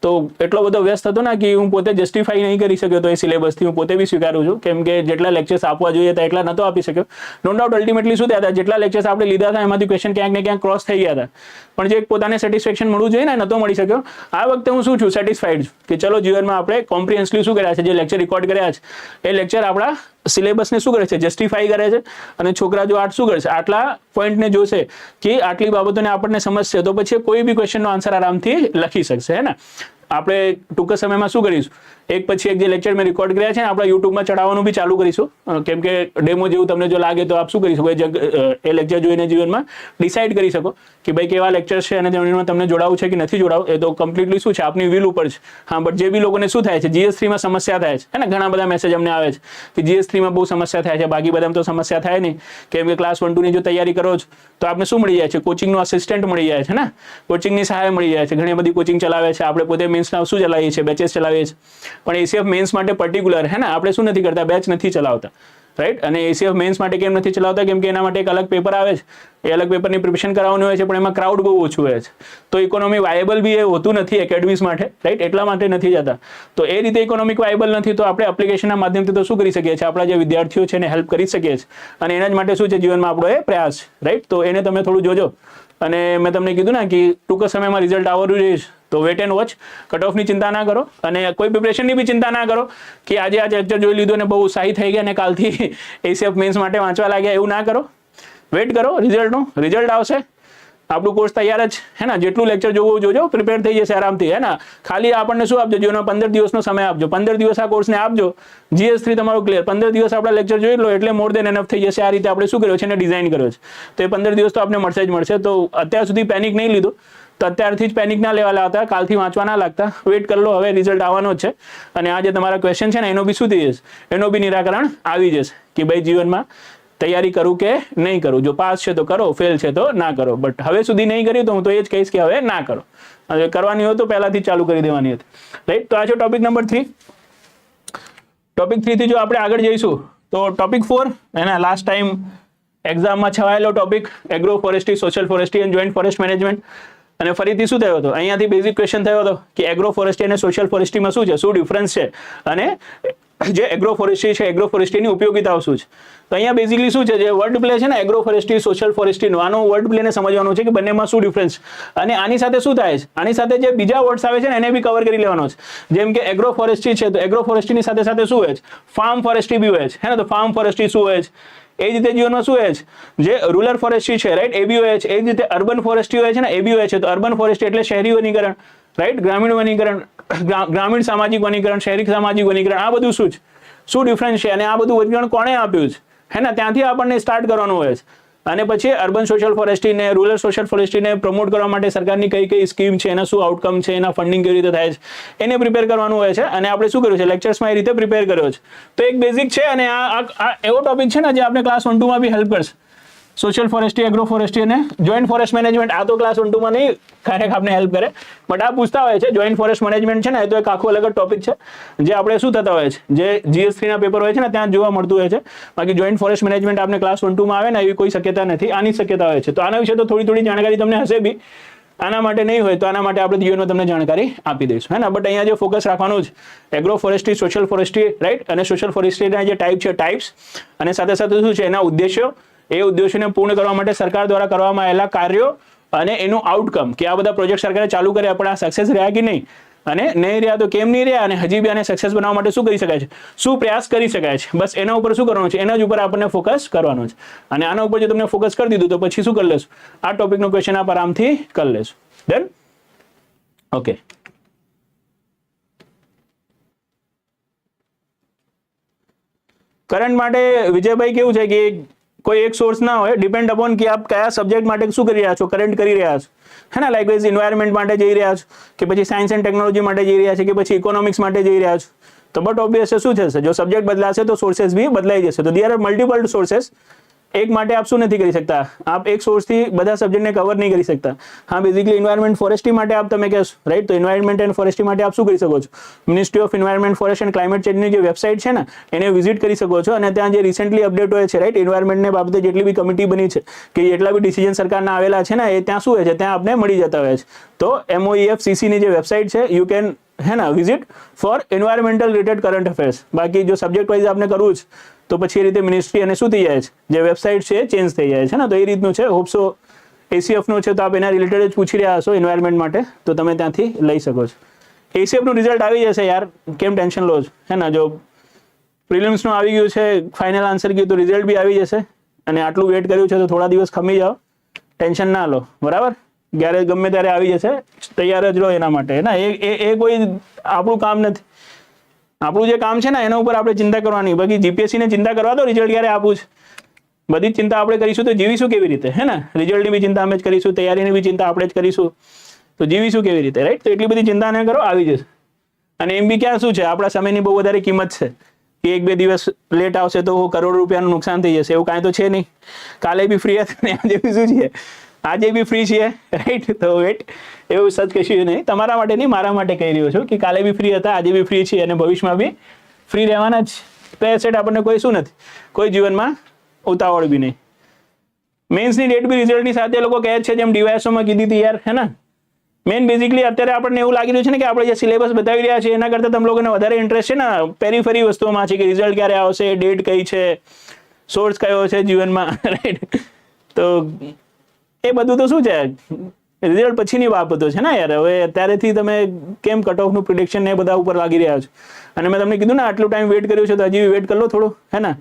તો એટલો બધો વ્યસ્ત હતો ને કે હું પોતે જસ્ટિફાઈ નહીં કરી શક્યો. તો એ સિલેબસથી હું પોતે બી સ્વીકારું છું, કેમ કે જેટલા લેક્ચર્સ આપવા જોઈએ તો એટલા નહોતો આપી શક્યો. નો ડાઉટ અલ્ટિમેટલી શું થયા હતા, જેટલા લેક્ચર્સ આપણે લીધા હતા એમાંથી ક્વેશ્ચન ક્યાંક ને ક્યાંક ક્રોસ થઈ ગયા હતા, પણ જે પોતાને સેટિસ્ફેક્શન મળવું જોઈએ ને, નહોતો મળી શક્યો. આ વખતે હું શું છું, સેટિસ્ફાઈડ છું કે ચલો જીવનમાં આપણે કોમ્પ્રિહેન્સિવલી શું કર્યા છે, જે લેક્ચર રેકોર્ડ કર્યા છે એ લેક્ચર આપણા સિલેબસને શું કરે છે, જસ્ટિફાઈ કરે છે. અને છોકરા જો શું કરશે, આટલા પોઈન્ટને જોશે કે આટલી બાબતોને આપણને સમજશે, તો પછી કોઈ બી ક્વેશ્ચનનો આન્સર આરામથી લખી શકશે, હે ને. આપણે ટૂંક સમયમાં શું કરીશું, એક પછી એક જે લેક્ચર મેં રેકોર્ડ કર્યા છે ને આપણે યુટ્યુબમાં ચડાવવાનું બી ચાલુ કરીશું, કેમ કે ડેમો જેવું તમને જો લાગે તો આપ શું કરી શકો, એ લેક્ચર જોઈને જીવનમાં ડિસાઇડ કરી શકો કે ભાઈ કેવા લેક્ચર છે અને તેમાં તમને જોડાવું છે કે નથી જોડાવું. એ તો કમ્પ્લીટલી શું છે આપની વ્હીલ ઉપર છે. હા, બટ જે બી લોકોને શું થાય છે GS3માં સમસ્યા થાય છે ને, ઘણા બધા મેસેજ અમને આવે છે કે GS3માં બહુ સમસ્યા થાય છે, બાકી બધામાં તો સમસ્યા થાય નહીં, કેમ કે ક્લાસ 1-2 ની જો તૈયારી કરો છો તો આપને શું મળી જાય છે, કોચિંગનો અસિસ્ટન્ટ મળી જાય છે ને, કોચિંગની સહાય મળી જાય છે. ઘણી બધી કોચિંગ ચલાવે છે, આપણે પોતે મેન્સના શું ચલાવીએ છીએ, બેચેસ ચલાવીએ છીએ, પણ ACF મેન્સ માટે પર્ટિક્યુલર હે ને આપણે શું નથી કરતા, બેચ નથી ચલાવતા, રાઈટ. અને ACF મેન્સ માટે કેમ નથી ચલાવતા, કેમ કે એના માટે એક અલગ પેપર આવે છે, એ અલગ પેપરની પ્રિપરેશન કરાવવાનું હોય છે, પણ એમાં ક્રાઉડ બહુ ઓછું હોય છે, તો ઇકોનોમી વાયેબલ બી એ હોતું નથી એકેડમીઝ માટે, રાઈટ, એટલા માટે નથી જતા. તો એ રીતે ઇકોનોમિક વાયેબલ નથી, તો આપણે એપ્લિકેશનના માધ્યમથી તો શું કરી શકીએ છીએ, આપણા જે વિદ્યાર્થીઓ છે એને હેલ્પ કરી શકીએ છીએ, અને એના જ માટે શું છે જીવનમાં આપણો એ પ્રયાસ છે, રાઈટ. તો એને તમે થોડું જોજો, અને મેં તમને કીધું ને કે ટૂંક સમયમાં રિઝલ્ટ આવવાનું રહીશ, તો વેટ એન્ડ વોચ. કટ ઓફની ચિંતા ના કરો અને કોઈ પ્રિપરેશનની બી ચિંતા ના કરો કે આજે આ લેક્ચર જોઈ લીધું અને બહુ ઉત્સાહી થઈ ગયા અને કાલથી ACF મેન્સ માટે વાંચવા લાગ્યા, એવું ના કરો. વેટ કરો રિઝલ્ટનું, રિઝલ્ટ આવશે, આપણું કોર્સ તૈયાર જ હે ને, જેટલું લેક્ચર જોવું જોજો, પ્રિપેર થઈ જશે આરામથી હે ને. ખાલી આપણને શું આપજો, જીવનમાં 15 દિવસનો સમય આપજો, 15 દિવસ આ કોર્સને આપજો, GS3 તમારું ક્લિયર, 15 દિવસ આપણા લેક્ચર જોઈ લો એટલે મોર દેન એનફ થઈ જશે. આ રીતે આપણે શું કર્યો છે એને ડિઝાઇન કર્યો છે, તો એ 15 દિવસ તો આપણે મળશે જ મળશે. તો અત્યાર સુધી પેનિક નહીં લીધું તો અત્યારથી જ પેનિક ના લેવા લાગતા, કાલથી વાંચવા ના લાગતા, વેટ કરી લો, હવે રિઝલ્ટ આવવાનો જ છે. અને આ જે તમારા ક્વેશ્ચન છે ને એનો બી શું થઈ જશે, એનો બી નિરાકરણ આવી જશે કે ભાઈ જીવનમાં તૈયારી કરું કે નહીં કરું, જો પાસ છે તો કરો, ફેલ છે તો ના કરો. બટ હવે સુધી નહીં કર્યું તો હું તો એ જ કહીશ કે હવે ના કરો, હવે કરવાની હોય તો પહેલાથી ચાલુ કરી દેવાની હતી, રાઈટ. તો આ છે ટોપિક નંબર 3. ટોપિક 3 થી જો આપણે આગળ જઈશું તો ટોપિક 4 એના લાસ્ટ ટાઈમ એક્ઝામમાં છવાયેલો topic agro forestry, social forestry and joint forest management. અને ફરીથી શું થયો હતો, અહીંયાથી બેઝિક ક્વેશ્ચન થયો હતો કે એગ્રો ફોરેસ્ટ્રી અને સોશિયલ ફોરેસ્ટ્રીમાં શું છે, શું ડિફરન્સ છે, અને જે એગ્રો ફોરેસ્ટ્રી છે એગ્રો ફોરેસ્ટ્રીની ઉપયોગિતાઓ શું છે. તો અહીંયા બેઝિકલી શું છે, જે વર્ડ પ્લે છે ને એગ્રો ફોરેસ્ટ્રી સોશિયલ ફોરેસ્ટ્રીનો, આનો વર્ડ પ્લેને સમજવાનો છે કે બંનેમાં શું ડિફરન્સ, અને આની સાથે શું થાય છે, આની સાથે જે બીજા વર્ડ્સ આવે છે ને એને બી કવર કરી લેવાનો છે. જેમ કે એગ્રો ફોરેસ્ટ્રી છે તો એગ્રો ફોરેસ્ટ્રીની સાથે સાથે શું હોય છે, ફાર્મ ફોરેસ્ટ્રી બી હોય છે હે ને, તો ફાર્મ ફોરેસ્ટ્રી શું હોય છે. એ જ રીતે જીવનમાં શું હોય છે, જે રૂરલ ફોરેસ્ટ્રી છે, રાઈટ, એ બી હોય છે. એ જ રીતે અર્બન ફોરેસ્ટ્રી હોય છે ને, એ બી હોય છે. તો અર્બન ફોરેસ્ટ્રી એટલે શહેરી વનીકરણ, રાઈટ, ગ્રામીણ વનીકરણ, ગ્રામીણ સામાજિક વનીકરણ, શહેરી સામાજિક વનીકરણ, આ બધું શું છે, શું ડિફરન્સ છે, અને આ બધું વર્ગીકરણ કોણે આપ્યું છે હે ને, ત્યાંથી આપણને સ્ટાર્ટ કરવાનું હોય છે. અને પછી અર્બન સોશિયલ ફોરેસ્ટ્રીને, રૂરલ સોશિયલ ફોરેસ્ટ્રીને પ્રમોટ કરવા માટે સરકારની કઈ કઈ સ્કીમ છે, એના શું આઉટકમ છે, એના ફંડિંગ કેવી રીતે થાય છે, એને પ્રિપેર કરવાનું હોય છે. અને આપણે શું કર્યું છે, લેક્ચર્સમાં એ રીતે પ્રિપેર કર્યો છે. તો એક બેઝિક છે, અને આ એવો ટોપિક છે ને જે આપણે ક્લાસ 1-2માં બી હેલ્પ કરશે. સોશિયલ ફોરેસ્ટ્રી, એગ્રો ફોરેસ્ટ્રી અને જોઈન્ટ ફોરેસ્ટ મેનેજમેન્ટ, આ તો ક્લાસ 1-2માં નહીં ખરેખર આપણે હેલ્પ કરે, બટ આ પૂછતા હોય છે. જોઈન્ટ ફોરેસ્ટ મેનેજમેન્ટ છે ને, એ તો એક આખું અલગ જ ટોપિક છે, જે આપણે શું થતા હોય છે, જે GS3 ના પેપર હોય છે ને ત્યાં જોવા મળતું હોય છે. બાકી જોઈન્ટ ફોરેસ્ટ મેનેજમેન્ટ આપણે ક્લાસ 1-2માં આવે ને એવી કોઈ શક્યતા નથી, આની શક્યતા હોય છે. તો આના વિશે તો થોડી જાણકારી તમને હશે બી, આના માટે નહીં હોય તો આના માટે આપણે જીવનમાં તમને જાણકારી આપી દઈશું હે ને. બટ અહીંયા જે ફોકસ રાખવાનું છે agro forestry, social forestry, right, અને સોશિયલ ફોરેસ્ટ્રીના જે ટાઈપ છે ટાઈપ્સ, અને સાથે સાથે શું છે એના ઉદ્દેશ્યો, એ ઉદ્દેશોને પૂર્ણ કરવા માટે સરકાર દ્વારા કરવામાં આવેલા કાર્યો અને એનું આઉટકમ, કે આ બધા પ્રોજેક્ટ સરકારે ચાલુ કર્યા પણ આ સક્સેસ રહ્યા કે નહીં, અને નહીં રહ્યા તો કેમ નહીં રહ્યા, અને હજી બી આને સક્સેસ બનાવવા માટે શું કરી શકાય છે, શું પ્રયાસ કરી શકાય છે. બસ એના ઉપર શું કરવાનું છે, એના જ ઉપર આપણને ફોકસ કરવાનું છે. અને આના ઉપર જો તમને ફોકસ કરી દીધું તો પછી શું કરી લેશું, આ ટોપિકનો ક્વેશ્ચન આપ આરામથી કરી લેશું. Done, okay. કરંટ માટે વિજયભાઈ કેવું છે કે કોઈ એક સોર્સ ના હોય, ડિપેન્ડ અપોન કે આપ કયા સબ્જેક્ટ માટે શું કરી રહ્યા છો, કરંટ કરી રહ્યા છો હે ને. લાઇકવાઇઝ એન્વાયરમેન્ટ માટે જઈ રહ્યા છો, કે પછી સાયન્સ એન્ડ ટેકનોલોજી માટે જઈ રહ્યા છે, કે પછી ઇકોનોમિક્સ માટે જઈ રહ્યા છો. તો બટ ઓબ્વિયસ શું થશે, જો સબ્જેક્ટ બદલાશે તો સોર્सेस બી બદલાઈ જશે. તો દેર આર મલ્ટિપલ સોર્सेस, એક માટે આપ શું નથી કરી શકતા, આપ એક સોર્સથી બધા સબ્જેક્ટને કવર નહીં કરી શકતા. હા, બેઝિકલી એન્વાયરમેન્ટ ફોરેસ્ટ્રી માટે આપ તમે કહેશો, રાઈટ, તો એન્વાયરમેન્ટ એન્ડ ફોરેસ્ટ્રી માટે આપ શું કરી શકો છો, ministry of environment, forest and climate ચેન્જની જે વેબસાઇટ છે ને એને વિઝિટ કરી શકો છો. અને ત્યાં જે રિસેન્ટલી અપડેટ હોય છે, રાઈટ, એન્વાયરમેન્ટને બાબતે જેટલી બી કમિટી બની છે, કે જેટલા બી ડિસિઝન સરકારના આવેલા છે ને, એ ત્યાં શું હોય છે, ત્યાં આપણે મળી જતા હોય છે. તો MOEFCC ની જે વેબસાઇટ છે, યુ કેન હે ને visit for environmental related current affairs. બાકી જો સબ્જેક્ટ વાઇઝ આપણે કરવું છે તો પછી એ રીતે મિનિસ્ટ્રી અને શું થઈ જાય છે, જે વેબસાઇટ છે ચેન્જ થઈ જાય છે ને. તો એ રીતનું છે. હોપસો ACF નું છે તો આપ એના રિલેટેડ જ પૂછી રહ્યા હશો એન્વાયરમેન્ટ માટે, તો તમે ત્યાંથી લઈ શકો છો. ACF નું રિઝલ્ટ આવી જશે યાર, કેમ ટેન્શન લો છો હે ને. જો પ્રિલિમ્સ નું આવી ગયું છે, ફાઇનલ આન્સર ગયું તો રિઝલ્ટ બી આવી જશે. અને આટલું વેટ કર્યું છે તો થોડા દિવસ ખમી જાઓ, ટેન્શન ના લો, બરાબર. ક્યારે ગમે ત્યારે આવી જશે, તૈયાર જ રહો એના માટે ના. એ કોઈ આપણું કામ નથી. આપણું જે કામ છે ને એના ઉપર આપણે ચિંતા કરવાની. બાકી જીપીએસસી ને ચિંતા કરવા દો રિઝલ્ટ ક્યારે આપવું છે. બધી જ ચિંતા આપણે કરીશું તો જીવીશું કેવી રીતે, હે ને? રિઝલ્ટની બી ચિંતા અમે જ કરીશું, તૈયારીની બી ચિંતા આપણે જ કરીશું, તો જીવીશું કેવી રીતે, રાઈટ? તો એટલી બધી ચિંતા ન કરો, આવી જશે. અને એમ બી ક્યાં શું છે, આપણા સમયની બહુ વધારે કિંમત છે કે 1-2 દિવસ લેટ આવશે તો કરોડો રૂપિયાનું નુકસાન થઈ જશે, એવું કાંઈ તો છે નહીં. કાલે બી ફ્રી હતા ને આજે બી શું છે, આજે બી ફ્રી છીએ, રાઈટ? તો વેટ, એવું સચ કશું નહીં. તમારા માટે નહીં, મારા માટે કહી રહ્યો છું કે કાલે બી ફ્રી હતા, આજે બી ફ્રી છીએ અને ભવિષ્યમાં બી ફ્રી રહેવાના જ. તો એ સેટ આપણને કોઈ શું નથી, કોઈ જીવનમાં ઉતાવળ બી નહીં. મેન્સની ડેટ બી રિઝલ્ટની સાથે એ લોકો કહે છે, જેમ ડીવાયએસઓમાં કીધી હતી યાર, હે ને? મેન બેઝિકલી અત્યારે આપણને એવું લાગી રહ્યું છે ને કે આપણે જે સિલેબસ બતાવી રહ્યા છીએ એના કરતાં તમે લોકોને વધારે ઇન્ટરેસ્ટ છે ને પેરીફેરી વસ્તુઓમાં છે, કે રિઝલ્ટ ક્યારે આવશે, ડેટ કઈ છે, સોર્સ કયો છે જીવનમાં, રાઈટ? તો એ બધું તો શું છે, રિઝલ્ટ પછીની બાબતો છે ને યાર. હવે અત્યારેથી તમે કેમ કટ ઓફનું પ્રિડિક્શન ને બધા ઉપર લાગી રહ્યા છો? અને મેં તમને કીધું ને આટલું ટાઈમ વેટ કર્યો છે તો હજી વેટ કરી લો થોડું, હે ને?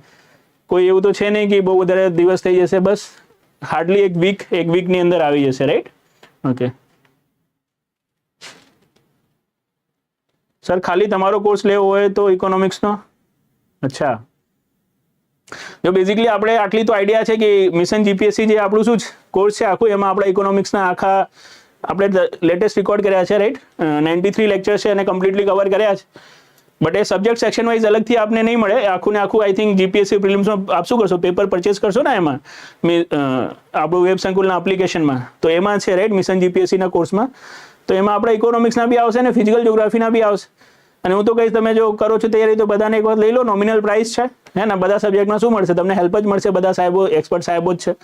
કોઈ એવું તો છે નહીં કે બહુ વધારે દિવસ થઈ જશે, બસ હાર્ડલી એક વીકની અંદર આવી જશે, રાઈટ? ઓકે સર, ખાલી તમારો કોર્સ લેવો હોય તો ઇકોનોમિક્સનો? અચ્છા, જો બેઝિકલી આપણે આટલી તો આઈડિયા છે કે મિશન જીપીએસસી જે આપણું શું કોર્સ છે આખું, એમાં આપણે ઇકોનોમિક્સના આખા આપણે લેટેસ્ટ રેકોર્ડ કર્યા છે, રાઈટ? 93 લેક્ચર છે અને કમ્પ્લીટલી કવર કર્યા છે. But A subject section wise અલગથી આપને નહીં મળે, આખું ને આખું આઈ થિંક જીપીએસસી પ્રિલિમ્સમાં આપ શું કરશો, પેપર પરચેસ કરશો ને એમાં, આપણું વેબ સંકુલના એપ્લિકેશનમાં, તો એમાં છે, રાઈટ? મિશન જીપીએસસીના કોર્સમાં તો એમાં આપણે ઇકોનોમિક્સના બી આવશે ને ફિઝિકલ જ્યોગ્રાફીના બી આવશે. અને હું તો કહીશ તમે જો કરો છો તૈયારી તો બધાને એક વખત લઈ લો, નોમિનલ પ્રાઇસ છે, હે ને? બધા સબ્જેક્ટમાં શું મળશે તમને, હેલ્પ જ મળશે. બધા સાહેબો એક્સપર્ટ સાહેબો જ છે.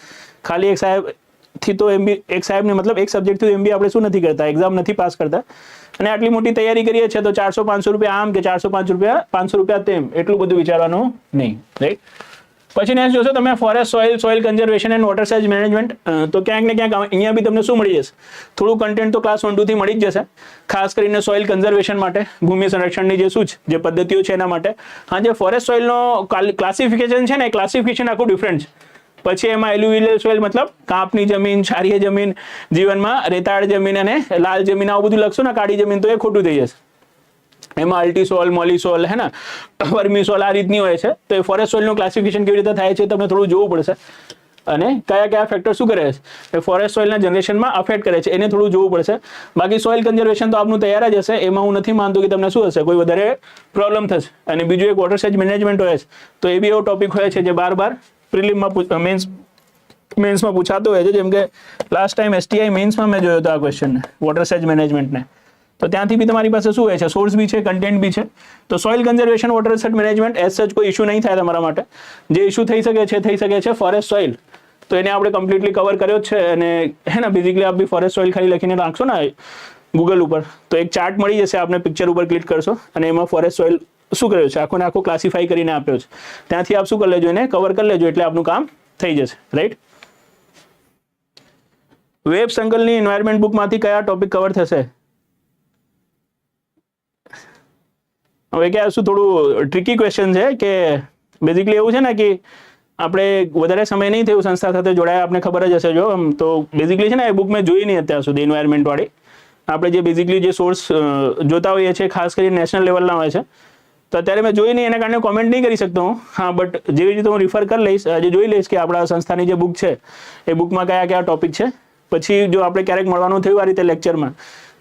ખાલી એક સાહેબથી તો એમબી, એક સાહેબને મતલબ એક સબ્જેક્ટથી એમબી આપણે શું નથી કરતા, એક્ઝામ નથી પાસ કરતા. અને આટલી મોટી તૈયારી કરીએ છીએ તો 400-500 રૂપિયા આમ કે 400-500 રૂપિયા તેમ, એટલું બધું વિચારવાનું નહીં, રાઈટ? પછી નેક્સ્ટ જોશો તમે forest soil conservation and water size management. તો ક્યાંક ને ક્યાંક અહીંયા બી તમને શું મળી જશે, થોડું કન્ટેન્ટ તો ક્લાસ 1-2 થી મળી જ જશે, ખાસ કરીને સોઇલ કન્ઝર્વેશન માટે, ભૂમિ સંરક્ષણની જે શું છે, જે પદ્ધતિઓ છે એના માટે. હા, જે ફોરેસ્ટ સોઇલનો ક્લાસિફિકેશન છે ને, એ ક્લાસિફિકેશન આખું ડિફરન્ટ છે. પછી એમાં એલ્યુવિયલ સોઇલ મતલબ કાંપની જમીન, ક્ષારીય જમીન, જીવનમાં રેતાળ જમીન અને લાલ જમીન, આવું બધું લખશો ને કાળી જમીન, તો એ ખોટું થઈ જશે. એમાં અલ્ટીસોલ, મોલીસોલ, હે ને, વર્મીસોલ, આ રીતની હોય છે. તો એ ફોરેસ્ટ સોઇલનું ક્લાસિફિકેશન કેવી રીતે થાય છે તમને થોડું જોવું પડશે. અને કયા કયા ફેક્ટર શું કરે છે, એ ફોરેસ્ટ સોઇલના જનરેશનમાં અફેક્ટ કરે છે, એને થોડું જોવું પડશે. બાકી સોઇલ કન્ઝર્વેશન તો આપનું તૈયાર જ હશે, એમાં હું નથી માનતો કે તમને શું હશે, કોઈ વધારે પ્રોબ્લેમ થશે. અને બીજું એક વોટર સાઇઝ મેનેજમેન્ટ હોય છે, તો એ બી એવો ટોપિક હોય છે જે બાર પ્રિલિમમાં મેન્સમાં પૂછાતો હોય છે. જેમ કે લાસ્ટ ટાઈમ એસટીઆઈ મેન્સમાં મેં જોયો હતો આ ક્વેશ્ચનને, વોટર સાઇઝ મેનેજમેન્ટને. તો ત્યાંથી બી તમારી પાસે શું હોય છે, સોર્સ બી છે, કન્ટેન્ટ બી છે. તો soil conservation, water resource management as સચ કોઈ ઇશ્યુ નહીં થાય તમારા માટે. જે ઇશ્યુ થઈ શકે છે ફોરેસ્ટ સોઇલ, તો એને આપણે કમ્પ્લીટલી કવર કર્યો જ છે. અને હે ને, બેઝિકલી આપ બી ફોરેસ્ટ સોઇલ ખાલી લખીને રાખશો ને ગૂગલ ઉપર, તો એક ચાર્ટ મળી જશે આપને, પિક્ચર ઉપર ક્લિક કરશો અને એમાં ફોરેસ્ટ સોઇલ શું કર્યો છે આખો ને આખો ક્લાસિફાઈ કરીને આપ્યો છે. ત્યાંથી આપ શું કરી લેજો, એને કવર કરી લેજો, એટલે આપનું કામ થઈ જશે, રાઈટ? વેબ સંકલની એન્વાયરમેન્ટ બુકમાંથી કયા ટોપિક કવર થશે? હવે કે શું થોડું ટ્રિકી ક્વેશ્ચન છે, કે બેઝિકલી એવું છે ને કે આપણે વધારે સમય નહીં થયું સંસ્થા સાથે જોડાયા, આપને ખબર જ હશે. જો તો બેઝિકલી છે ને એ બુક મેં જોઈ નહીં અત્યાર સુધી, એન્વાયરમેન્ટ વાળી. આપણે જે બેઝિકલી જે સોર્સ જોતા હોઈએ છીએ ખાસ કરીને નેશનલ લેવલના હોય છે, તો અત્યારે મેં જોઈ નહીં, એના કારણે કોમેન્ટ નહીં કરી શકતો હું. હા, બટ જેવી રીતે હું રિફર કરી લઈશ, આજે જોઈ લઈશ કે આપણા સંસ્થાની જે બુક છે એ બુકમાં કયા કયા ટોપિક છે. પછી જો આપણે ક્યારેક મળવાનું થયું આ રીતે લેક્ચરમાં,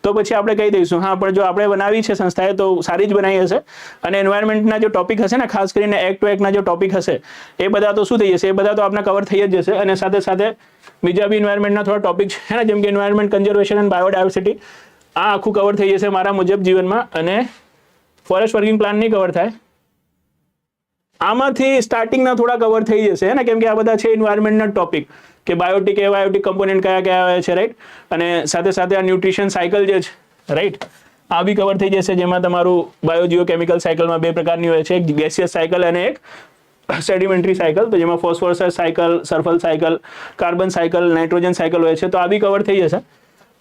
તો પછી આપણે કહી દઈશું. હા, પણ જો આપણે બનાવી છે સંસ્થાએ તો સારી જ બનાવી હશે. અને એન્વાયરમેન્ટના જે ટોપિક હશે ને, ખાસ કરીને એક્ટ ટુ એક્ટના જે ટોપિક હશે, એ બધા તો શું થઈ જશે, એ બધા તો આપણે કવર થઈ જ જશે. અને સાથે સાથે બીજા બી એન્વાયરમેન્ટના થોડા ટોપિક છે ને, જેમ કે એન્વાયરમેન્ટ કન્ઝર્વેશન એન્ડ બાયોડાયવર્સિટી, આ આખું કવર થઈ જશે મારા મુજબ જીવનમાં. અને ફોરેસ્ટ વર્કિંગ પ્લાન નહીં કવર થાય, આમાંથી સ્ટાર્ટિંગના થોડા કવર થઈ જશે ને, કેમ કે આ બધા છે એન્વાયરમેન્ટના ટોપિક, કે બાયોટિક એબાયોટિક કમ્પોનન્ટ કયા કયા આવે છે, રાઈટ? અને સાથે સાથે આ ન્યુટ્રિશન સાયકલ જે છે, રાઈટ, આ બી કવર થઈ જશે. જેમાં તમારું બાયોજીઓકેમિકલ સાયકલમાં બે પ્રકારની હોય છે, એક ગેસિયસ સાયકલ અને એક સેડિમેન્ટરી સાયકલ. તો જેમાં phosphorus cycle, sulphur cycle, carbon cycle, nitrogen cycle હોય છે. તો આ બી કવર થઈ જશે.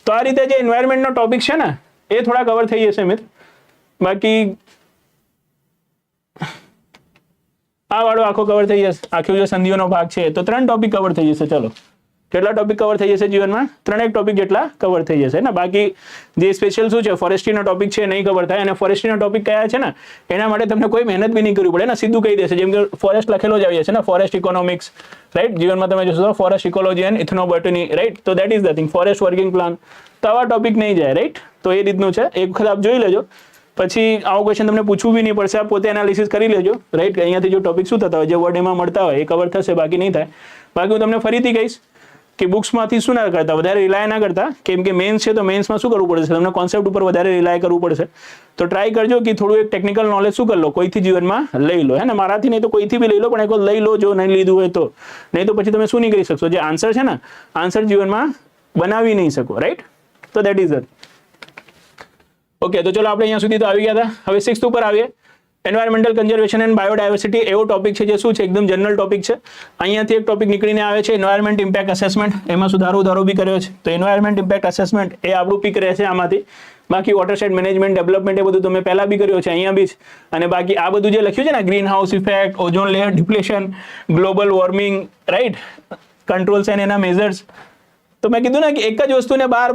તો આ રીતે જે એન્વાયરમેન્ટનો ટોપિક છે ને, એ થોડા કવર થઈ જશે મિત્ર. બાકી આ વાળો આખો કવર થઈ જશે, આખો જે સંધિઓનો ભાગ છે, તો 3 ટોપિક કવર થઈ જશે. ચલો કેટલા ટોપિક કવર થઈ જશે જીવનમાં? 3 ટોપિક જેટલા કવર થઈ જશે ને. બાકી જે સ્પેશિયલ શું છે ફોરેસ્ટ્રીના ટોપિક છે નહીં કવર થાય. અને ફોરેસ્ટ્રીના ટોપિક કયા છે ને એના માટે તમને કોઈ મહેનત બી નહીં કરવી પડે ને, સીધું કહી દેશે. જેમ કે ફોરેસ્ટ લખેલો જ આવી જશે ને, ફોરેસ્ટ ઇકોનોમિક્સ, રાઈટ. જીવનમાં તમે જોશો ફોરેસ્ટ ઇકોલોજી એન્ડ ઇથનોબોટની, રાઈટ. તો that is the thing, forest working plan. તો આવા ટોપિક નહીં જાય, રાઈટ. તો એ રીતનું છે, એક વખત આપ જોઈ લેજો. પછી આવો ક્વેશ્ચન તમને પૂછવું બી નહીં પડશે, આપ પોતે એનાલિસિસ કરી લેજો, રાઈટ. અહીંયાથી જો ટોપિક શું થતા હોય, જે વર્ડ એમાં મળતા હોય એ કવર થશે, બાકી નહીં થાય. બાકી હું તમને ફરીથી કહીશ કે બુક્સમાંથી શું ના કરતા, વધારે રિલાય ના કરતા. કેમ કે મેન્સ છે તો મેન્સમાં શું કરવું પડશે, તમને કોન્સેપ્ટ ઉપર વધારે રિલાય કરવું પડશે. તો ટ્રાય કરજો કે થોડું એક ટેકનિકલ નોલેજ શું કરી લો, કોઈથી જીવનમાં લઈ લો, હે ને. મારાથી નહીં તો કોઈથી બી લઈ લો, પણ એક લઈ લો જો નહીં લીધું હોય તો. નહીં તો પછી તમે શું નહીં કરી શકશો, જે આન્સર છે ને આન્સર જીવનમાં બનાવી નહીં શકો, રાઈટ. તો દેટ ઇઝ ઇટ. ઓકે, તો ચલો આપણે અહીંયા સુધી તો આવી ગયા હતા. હવે 6th ઉપર આવીએ. એન્વાયરમેન્ટલ કન્ઝર્વેશન એન્ડ બાયોડાયવર્સિટી એવો ટોપિક છે જે શું છે એકદમ જનરલ ટોપિક છે. અહીંયાથી એક ટોપિક નીકળીને આવે છે એન્વાયરમેન્ટ ઇમ્પેક્ટ અસેસમેન્ટ. એમાં સુધારો બી કર્યો છે. તો એન્વાયરમેન્ટ ઇમ્પેક્ટ અસેસમેન્ટ એ આપણું પીક રહેશે આમાંથી. બાકી વોટરશેડ મેનેજમેન્ટ ડેવલપમેન્ટ એ બધું તમે પહેલા બી કર્યો છે, અહીંયા બી. અને બાકી આ બધું જે લખ્યું છે ને, green house effect, ozone layer depletion, global warming, right, controls and એના મેઝર્સ. તો મેં કીધું ને કે એક જ વસ્તુને બાર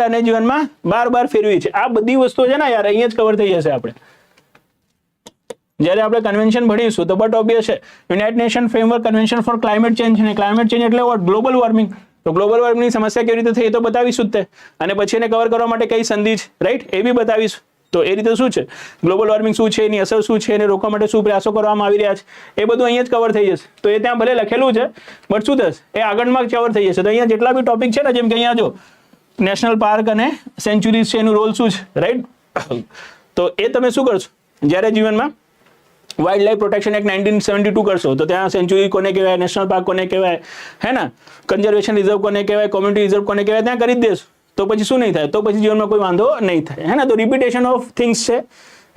અને જીવનમાં બાર ફેરવી છે. આ બધી વસ્તુઓ છે ને યાર અહીંયા જ કવર થઈ જશે આપણે જ્યારે આપણે કન્વેન્શન ભણીશું. તો બટ ઓબ્વિયસ છે United Nation framework convention for Climate Change. અને ક્લાઇમેટ ચેન્જ એટલે વોટ? Global warming. તો ગ્લોબલ વોર્મિંગની સમસ્યા કેવી રીતે થઈ એ તો બતાવીશું જ તે. અને પછી એને કવર કરવા માટે કઈ સંધિ છે, રાઈટ, એ બી બતાવીશું. તો એ રીતે શું છે ગ્લોબલ વોર્મિંગ શું છે, એની અસર શું છે, એને રોકવા માટે શું પ્રયાસો કરવામાં આવી રહ્યા છે, એ બધું અહીંયા જ કવર થઈ જશે. તો એ ત્યાં ભલે લખેલું છે બટ શું થશે એ આગળમાં કવર થઈ જશે. તો અહીંયા જેટલા બી ટોપિક છે ને, જેમ કે અહીંયા જો નેશનલ પાર્ક અને સેન્ચ્યુરીઝ છે, એનું રોલ શું છે, રાઈટ. તો એ તમે શું કરશો જ્યારે જીવનમાં વાઇલ્ડ લાઇફ પ્રોટેક્શન એક્ટ 1972 કરશો તો ત્યાં સેન્ચ્યુરી કોને કહેવાય, નેશનલ પાર્ક કોને કહેવાય, હે ને, કન્ઝર્વેશન રિઝર્વ કોને કહેવાય, કોમ્યુનિટી રિઝર્વ કોને કહેવાય, ત્યાં કરી જ દેશો. તો પછી શું નહીં થાય, તો પછી જીવનમાં કોઈ વાંધો નહીં થાય, હે ને. તો રિપીટેશન ઓફ થિંગ્સ છે,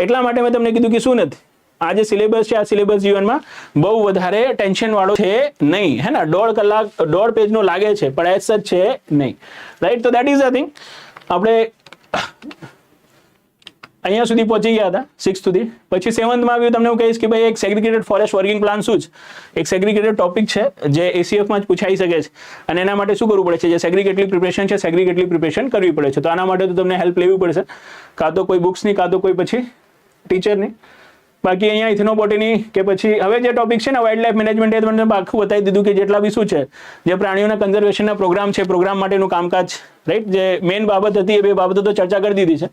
એટલા માટે મેં તમને કીધું કે શું નથી આ જે સિલેબસ છે, આ સિલેબસ જીવનમાં બહુ વધારે ટેન્શન વાળો છે નહીં, હે ને. 1.5 કલાક 1.5 પેજનો લાગે છે પણ એસ જ છે નહીં, રાઈટ. તો દેટ ઇઝ ધ થિંગ. આપણે અહીંયા સુધી પહોંચી ગયા હતા 6th સુધી. પછી 7th આવ્યું તમને હું કહીશ કે ભાઈ એક સેગ્રીગેટેડ ફોરેસ્ટ વર્કિંગ પ્લાન શું છે. એક સેગ્રીગેટેડ ટોપિક છે જે ACF માં જ પૂછાઈ શકે છે. અને એના માટે શું કરવું પડે છે, જે સેગ્રીગેટલી પ્રિપરેશન છે, સેગ્રીગેટલી પ્રિપરેશન કરવી પડે છે. તો આના માટે તો તમને હેલ્પ લેવી પડશે, કાં તો કોઈ બુક્સની, કાં તો કોઈ પછી ટીચરની. બાકી અહીંયા ઇથનોબોટની કે પછી હવે જે ટોપિક છે ને વાઇલ્ડ લાઇફ મેનેજમેન્ટ, એ તમને આખું બતાવી દીધું કે જેટલા બી શું છે જે પ્રાણીઓના કન્ઝર્વેશનના પ્રોગ્રામ છે, પ્રોગ્રામ માટેનું કામકાજ, રાઈટ. જે મેઇન બાબત હતી એ બે બાબતો તો ચર્ચા કરી દીધી છે.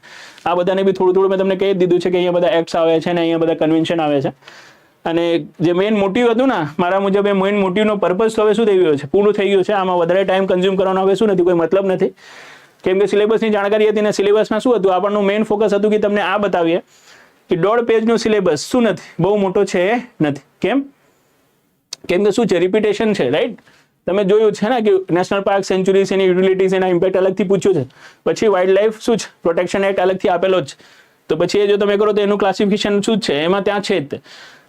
આ બધાને બી થોડું મેં તમને કહી દીધું છે કે અહીંયા બધા એક્ટ્સ આવે છે ને અહીંયા બધા કન્વેન્શન આવે છે. અને જે મેઇન મોટિવ હતું ને મારા મુજબ, એ મેઇન મોટિવનો પર્પઝ તો હવે શું થઈ ગયો છે, પૂરું થઈ ગયું છે. આમાં વધારે ટાઈમ કન્ઝ્યુમ કરવાનો હવે શું નથી, કોઈ મતલબ નથી. કેમ કે સિલેબસની જાણકારી હતી ને સિલેબસમાં શું હતું, આપણનું મેઇન ફોકસ હતું કે તમને આ બતાવીએ કે 1.5 પેજનો સિલેબસ શું નથી, બહુ મોટો છે નથી. કેમ કે શું છે, રિપીટેશન છે, રાઈટ. તમે જોયું છે ને કે નેશનલ પાર્ક, સેન્ચ્યુરીઝ, એની યુટિલિટીઝ, એના ઇમ્પેક્ટ અલગથી પૂછ્યું છે. પછી વાઇલ્ડ લાઇફ શું છે, પ્રોટેક્શન એક્ટ અલગથી આપેલો જ. તો પછી એ જો તમે કરો તો એનું ક્લાસિફિકેશન શું છે, એમાં ત્યાં છે જ,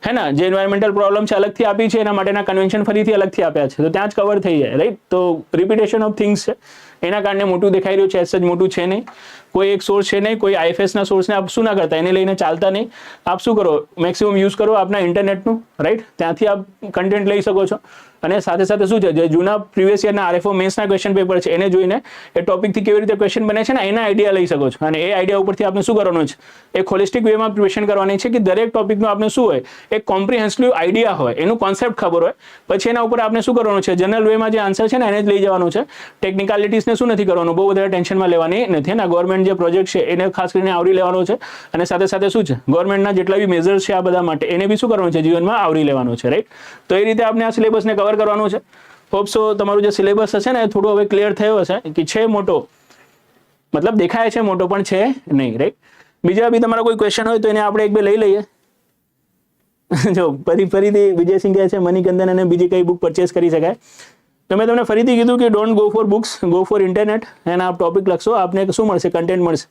હે ને. જે એન્વાયરમેન્ટલ પ્રોબ્લેમ છે અલગથી આપી છે, એના માટેના કન્વેન્શન ફરીથી અલગથી આપ્યા છે. તો ત્યાં જ કવર થઈ જાય, રાઈટ. તો રિપીટેશન ઓફ થિંગ્સ છે, એના કારણે મોટું દેખાઈ રહ્યું છે, એસ જ મોટું છે નહીં. કોઈ એક સોર્સ છે નહીં, કોઈ IFS ના સોર્સને આપ શું ના કરતા, એને લઈને ચાલતા નહીં. આપ શું કરો, મેક્સિમમ યુઝ કરો આપના ઇન્ટરનેટનું, રાઈટ. ત્યાંથી આપ કન્ટેન્ટ લઈ શકો છો. અને સાથે સાથે શું છે, જે જૂના પ્રીવિયસ યરના RFO મેન્સના ક્વેશ્ચન પેપર છે એને જોઈને એ ટોપિકથી કેવી રીતે ક્વેશ્ચન બને છે ને એના આઈડિયા લઈ શકો છો. અને એ આઈડિયા ઉપરથી આપણે શું કરવાનું છે, એક હોલિસ્ટિક વેમાં પ્રિપરેશન કરવાની છે કે દરેક ટોપિકનું આપણે શું હોય, એક કોમ્પ્રિહેન્સિવ આઈડિયા હોય, એનું કોન્સેપ્ટ ખબર હોય. પછી એના ઉપર આપણે શું કરવાનું છે, જનરલ વેમાં જે આન્સર છે ને એને જ લઈ જવાનું છે. ટેકનિકાલિટીઝને શું નથી કરવાનું, બહુ વધારે ટેન્શનમાં લેવાની નથી. અને ગવર્મેન્ટ જે પ્રોજેક્ટ છે એને ખાસ કરીને આવરી લેવાનો છે. અને સાથે સાથે શું છે, ગવર્મેન્ટના જેટલા બી મેઝર્સ છે આ બધા માટે એને બી શું કરવાનું છે, જીવનમાં આવરી લેવાનું છે, રાઈટ. તો એ રીતે આપણે આ સિલેબસને કવર કરવાનું છે. હોપ સો તમારું જે સિલેબસ હશે ને એ થોડું હવે ક્લિયર થયો હશે કે છે મોટો, મતલબ દેખાય છે મોટો પણ છે નહીં, રાઈટ. બીજા બી તમારા કોઈ ક્વેશ્ચન હોય તો એને આપણે એક બે લઈ લઈએ. જો ફરીથી વિજયસિંહ કહે છે મણિકંદન અને બીજી કઈ બુક પરચેસ કરી શકાય. તો મેં તમને ફરીથી કીધું કે don't go for books, go for internet. એના આપ ટોપિક લખશો, આપને શું મળશે, કન્ટેન્ટ મળશે.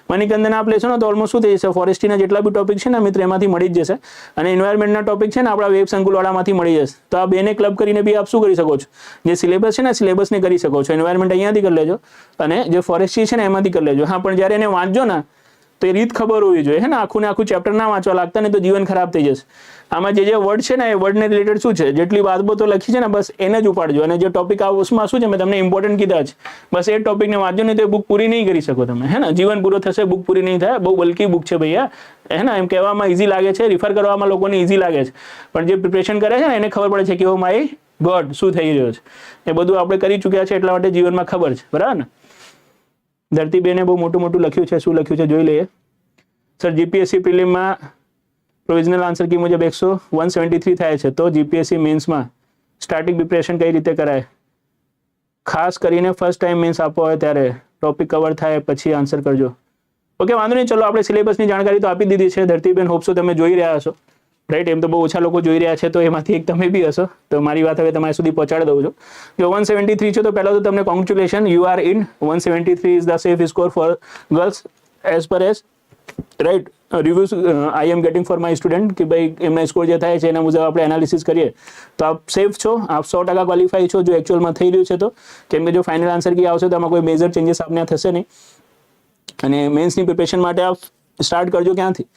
મણિકંદન આપ લેશો ને તો ઓલમોસ્ટ શું થઈ જશે, ફોરેસ્ટ્રીના જેટલા બી ટોપિક છે ને મિત્ર એમાંથી મળી જ જશે. અને એન્વાયરમેન્ટના ટોપિક છે ને આપણા વેબ સંકુલવાળામાંથી મળી જશે. તો આ બેને ક્લબ કરીને બી આપ શું કરી શકો છો, જે સિલેબસ છે ને સિલેબસને કરી શકો છો. એન્વાયરમેન્ટ અહીંયાથી કરી લેજો અને જે ફોરેસ્ટ્રી છે ને એમાંથી કરી લેજો. હા, પણ જ્યારે એને વાંચજો ને તો એ રીત ખબર હોવી જોઈએ. હે ને, આખું ને આખું ચેપ્ટર ના વાંચવા લાગતા, ને તો જીવન ખરાબ થઈ જશે. આમાં જે વર્ડ છે ને એ વર્ડને રિલેટેડ શું છે, જેટલી બાબતો લખી છે ને બસ એને જ ઉપાડજો. અને જે ટોપિક આ વસ્તુમાં શું છે મેં તમને ઇમ્પોર્ટન્ટ કીધા છે, બસ એ ટોપિકને વાંચજો, નહીં તો એ બુક પૂરી નહીં કરી શકો તમે. હે ને, જીવન પૂરો થશે, બુક પૂરી નહીં થાય. બહુ બલ્કી બુક છે ભૈયા. હે ને, એમ કહેવામાં ઇઝી લાગે છે, રિફર કરવામાં લોકોને ઇઝી લાગે છે, પણ જે પ્રિપરેશન કરે છે ને એને ખબર પડે છે કે ઓ માય ગોડ શું થઈ રહ્યો છે. એ બધું આપણે કરી ચૂક્યા છે, એટલા માટે જીવનમાં ખબર છે. બરાબર ને. ધરતીબેને બહુ મોટું મોટું લખ્યું છે. શું લખ્યું છે જોઈ લઈએ. સર, જીપીએસસી પ્રિલિમમાં પ્રોવિઝનલ આન્સર કી મુજબ 173 થાય છે, તો જીપીએસસી મેન્સમાં સ્ટાર્ટિંગ પ્રિપરેશન કઈ રીતે કરાય? ખાસ કરીને ફર્સ્ટ ટાઈમ મેન્સ આપવો હોય ત્યારે ટોપિક કવર થાય પછી આન્સર કરજો. ઓકે, વાંધો નહીં. ચલો, આપણે સિલેબસની જાણકારી તો આપી દીધી છે. ધરતીબેન, હોપસો તમે જોઈ રહ્યા હશો, રાઈટ? એમ તો બહુ ઓછા લોકો જોઈ રહ્યા છે, તો એમાંથી એક તમે બી હશો. તો મારી વાત હવે તમારી સુધી પહોંચાડી દઉં છું. જો 173 છે તો પહેલાં તો તમને congratulation, you are in. 173 is the safe score four girls as per as right reviews I M gating for my student, કે ભાઈ એમના સ્કોર જે થાય છે એના મુજબ આપણે એનાલિસિસ કરીએ તો આપ સેફ છો, આપ 100% ક્વોલિફાઈ છો જો એકચ્યુઅલમાં થઈ રહ્યું છે તો. કેમ કે જો ફાઇનલ આન્સર કી આવશે તો આમાં કોઈ મેજર ચેન્જીસ આપને થશે નહીં. અને મેન્સની પ્રિપરેશન માટે આપ સ્ટાર્ટ કરજો ક્યાંથી?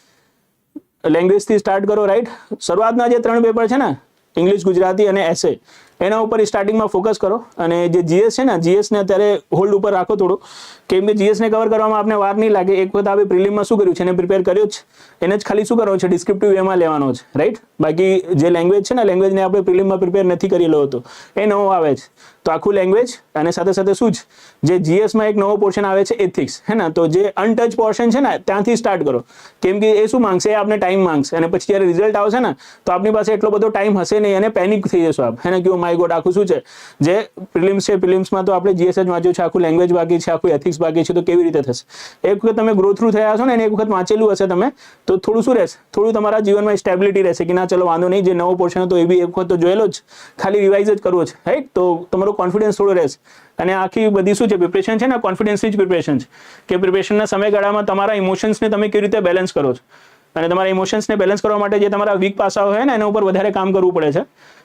લેંગ્વેજથી સ્ટાર્ટ કરો, રાઈટ? શરૂઆતના જે 3 પેપર છે ને, ઇંગ્લિશ, ગુજરાતી અને એસે, એના ઉપર સ્ટાર્ટિંગમાં ફોકસ કરો. અને જે જીએસ છે ને, જીએસને અત્યારે હોલ્ડ ઉપર રાખો થોડું, કેમ કે જીએસને કવર કરવામાં આપણે વાર નહીં લાગે. એક વખત આપણે પ્રિલિમમાં શું કર્યું છે એને પ્રિપેર કર્યો જ, એને જ ખાલી શું કરવાનું છે, ડિસ્ક્રિપ્ટિવ વેમાં લેવાનો છે, રાઈટ? બાકી જે લેંગ્વેજ છે ને, લેંગ્વેજને આપણે પ્રિલિમમાં પ્રિપેર નથી કરેલો હતો, એ નવો આવે છે. તો આખું લેંગ્વેજ અને સાથે સાથે શું છે, જે જીએસમાં એક નવો પોર્શન આવે છે એથિક્સ, હે ને, તો જે અનટચ પોર્શન છે ને ત્યાંથી સ્ટાર્ટ કરો. કેમ કે એ શું માંગશે, એ આપણે ટાઈમ માંગશે. અને પછી જ્યારે રિઝલ્ટ આવશે ને તો આપણી પાસે એટલો બધો ટાઈમ હશે નહીં અને પેનિક થઈ જશો આપ, હે ને, કે માય ગોડ આખું શું છે, જે પ્રિલિમ્સ છે, પ્રિલિમ્સમાં તો આપણે જીએસ જ વાંચ્યું છે, આખું લેંગ્વેજ બાકી છે, આખું એથિક્સ બાકી છે, તો કેવી રીતે થશે? એક વખત તમે ગ્રો થ્રુ થયા છો ને, અને એક વખત વાંચેલું હશે તમે, તો થોડું શું રહેશે, થોડું તમારા જીવનમાં સ્ટેબિલિટી રહેશે કે ના ચલો વાંધો નહીં, જે નવો પોર્શન હતો એ બી એક વખત તો જોયેલો જ, ખાલી રિવાઇઝ જ કરવો છે, રાઈટ? તો તમારો કોન્ફિડન્સ થોડો રહેશે. અને આખી બધી શું છે પ્રિપરેશન છે ને, કોન્ફિડન્સની જ પ્રિપરેશન છે, કે પ્રિપરેશનના સમયગાળામાં તમારા ઇમોશન્સને તમે કેવી રીતે બેલેન્સ કરો છો. અને તમારા ઇમોશન્સને બેલેન્સ કરવા માટે જે તમારા વીક પાસાઓ હોય ને એના ઉપર વધારે કામ કરવું પડે છે,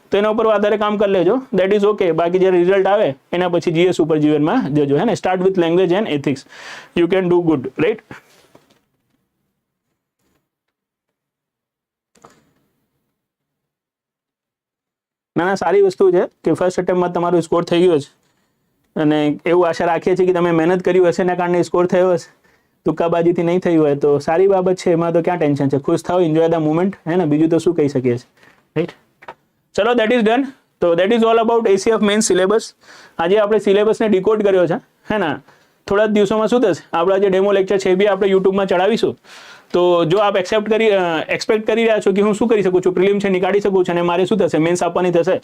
તો એના ઉપર વધારે કામ કરી લેજો, દેટ ઇઝ ઓકે. બાકી જે રિઝલ્ટ આવે એના પછી જીએસ ઉપર જીવનમાં જજો, હે ને. Start with language and ethics, you can do good, right? ના, સારી વસ્તુ છે કે ફર્સ્ટ અટેમ્પમાં તમારો સ્કોર થઈ ગયો છે, અને એવું આશા રાખીએ છીએ કે તમે મહેનત કર્યું હશે એના કારણે સ્કોર થયો હશે. તુક્કાબાજીથી નહીં થયું હોય તો સારી બાબત છે, એમાં તો ક્યાં ટેન્શન છે. ખુશ થાઓ, એન્જોય ધ મુમેન્ટ, હે ને, બીજું તો શું કહી શકીએ છીએ, રાઈટ? ચલો, દેટ ઇઝ ડન. તો that is all about ACF main syllabus. આજે આપણે સિલેબસને ડિકોડ કર્યો છે, હે ને. થોડા જ દિવસોમાં શું થશે, આપણા જે ડેમો લેક્ચર છે એ બી આપણે યુટ્યુબમાં ચડાવીશું. તો જો આપ એક્સપેક્ટ કરી રહ્યા છો કે હું શું કરી શકું છું, પ્રિલિમ છે નીકાળી શકું છું, અને મારે શું થશે, મેન્સ આપવાની થશે,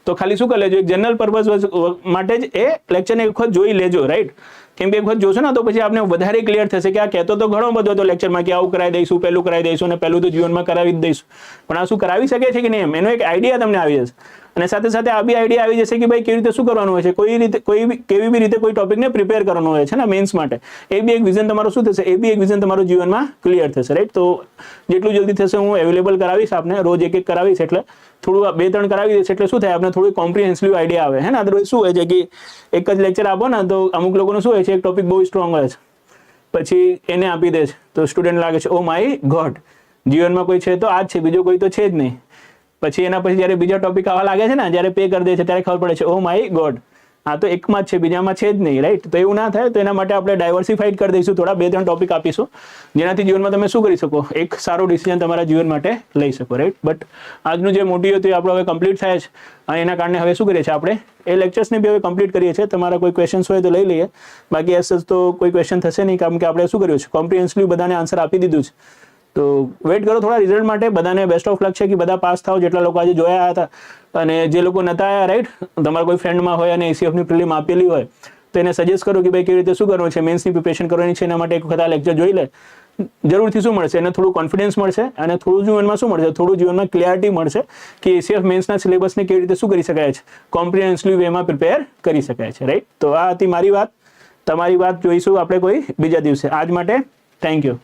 તો ખાલી શું કરી લેજો, એક જનરલ પર્પઝ માટે જ એ લેક્ચરને એક વખત જોઈ લેજો, રાઈટ? કેમ કે એક વખત જોશો ને તો પછી આપણે વધારે ક્લિયર થશે કે આ કહેતો તો ઘણો બધો હતો લેક્ચરમાં કે આવું કરાવી દઈશું, પેલું કરાવી દઈશું, અને પેલું તો જીવનમાં કરાવી જ દઈશું, પણ આ શું કરાવી શકે છે કે નહીં, એનો એક આઈડિયા તમને આવી જશે. અને સાથે સાથે આ બી આઈડિયા આવી જશે કે ભાઈ કેવી રીતે શું કરવાનું હોય છે, કેવી બી રીતે કોઈ ટોપિકને પ્રિપેર કરવાનું હોય છે ને મેન્સ માટે. એ બી એક વિઝન તમારું શું થશે, એ બી એક વિઝન તમારું જીવનમાં ક્લિયર થશે, રાઈટ? તો જેટલું જલ્દી થશે હું અવેલેબલ કરાવીશ આપને, રોજ એક કરાવીશ, એટલે થોડું 2-3 કરાવી દઈશ, એટલે શું થાય આપણે થોડું કોમ્પ્રિહેન્સિવ આઈડિયા આવે, હે ને. અદરવાઇઝ શું હોય છે કે એક જ લેક્ચર આપો ને તો અમુક લોકોનું શું હોય છે, એક ટોપિક બહુ સ્ટ્રોંગ હોય છે, પછી એને આપી દે છે, તો સ્ટુડન્ટ લાગે છે ઓ માય ગોડ, જીવનમાં કોઈ છે તો આ જ છે, બીજો કોઈ તો છે જ નહીં. પછી એના પછી જ્યારે બીજા ટોપિક આવવા લાગે છે ને, જ્યારે પે કરી દે છે ત્યારે ખબર પડે છે ઓ માય ગોડ, આ તો એકમાં જ છે, બીજામાં છે જ નહીં, રાઈટ? તો એવું ના થાય, તો એના માટે આપણે ડાયવર્સિફાઈડ કરી દઈશું, થોડા 2-3 ટોપિક આપીશું, જેનાથી જીવનમાં તમે શું કરી શકો, એક સારો ડિસિઝન તમારા જીવન માટે લઈ શકો, રાઈટ? બટ આજનું જે મોટી હતું એ આપણું હવે કમ્પ્લીટ થાય છે, અને એના કારણે હવે શું કરીએ છીએ આપણે એ લેક્ચર્સને બી હવે કમ્પ્લીટ કરીએ છીએ. તમારા કોઈ ક્વેશ્ચન્સ હોય તો લઈ લઈએ, બાકી એસ તો કોઈ ક્વેશ્ચન થશે નહીં, કારણ કે આપણે શું કર્યું છે, કોમ્પ્રિહેન્સિવલી બધાને આન્સર આપી દીધું છે. તો વેઇટ કરો થોડા રિઝલ્ટ માટે. બધાને બેસ્ટ ઓફ લક છે કે બધા પાસ થાવ, જેટલા લોકો આજે જોયા હતા, અને જે લોકો નતા આવ્યા, રાઈટ? તમારા કોઈ ફ્રેન્ડમાં હોય અને એસીએફની પ્રિલિમ આપેલી હોય તો એને સજેસ્ટ કરો કે ભાઈ કેવી રીતે શું કરવાનું છે, મેન્સની પ્રિપરેશન કરવાની છે, એના માટે એક વખત આ લેક્ચર જોઈ લે. જરૂરથી શું મળશે, એને થોડું કોન્ફિડન્સ મળશે, અને થોડું જીવનમાં શું મળશે, થોડું જીવનમાં ક્લિયરિટી મળશે કે એસીએફ મેન્સના સિલેબસને કેવી રીતે શું કરી શકાય છે, કોમ્પ્રિહેન્સિવ વેમાં પ્રિપેર કરી શકાય છે, રાઈટ? તો આ હતી મારી વાત. તમારી વાત જોઈશું આપણે કોઈ બીજા દિવસે. આજ માટે થેન્ક યુ.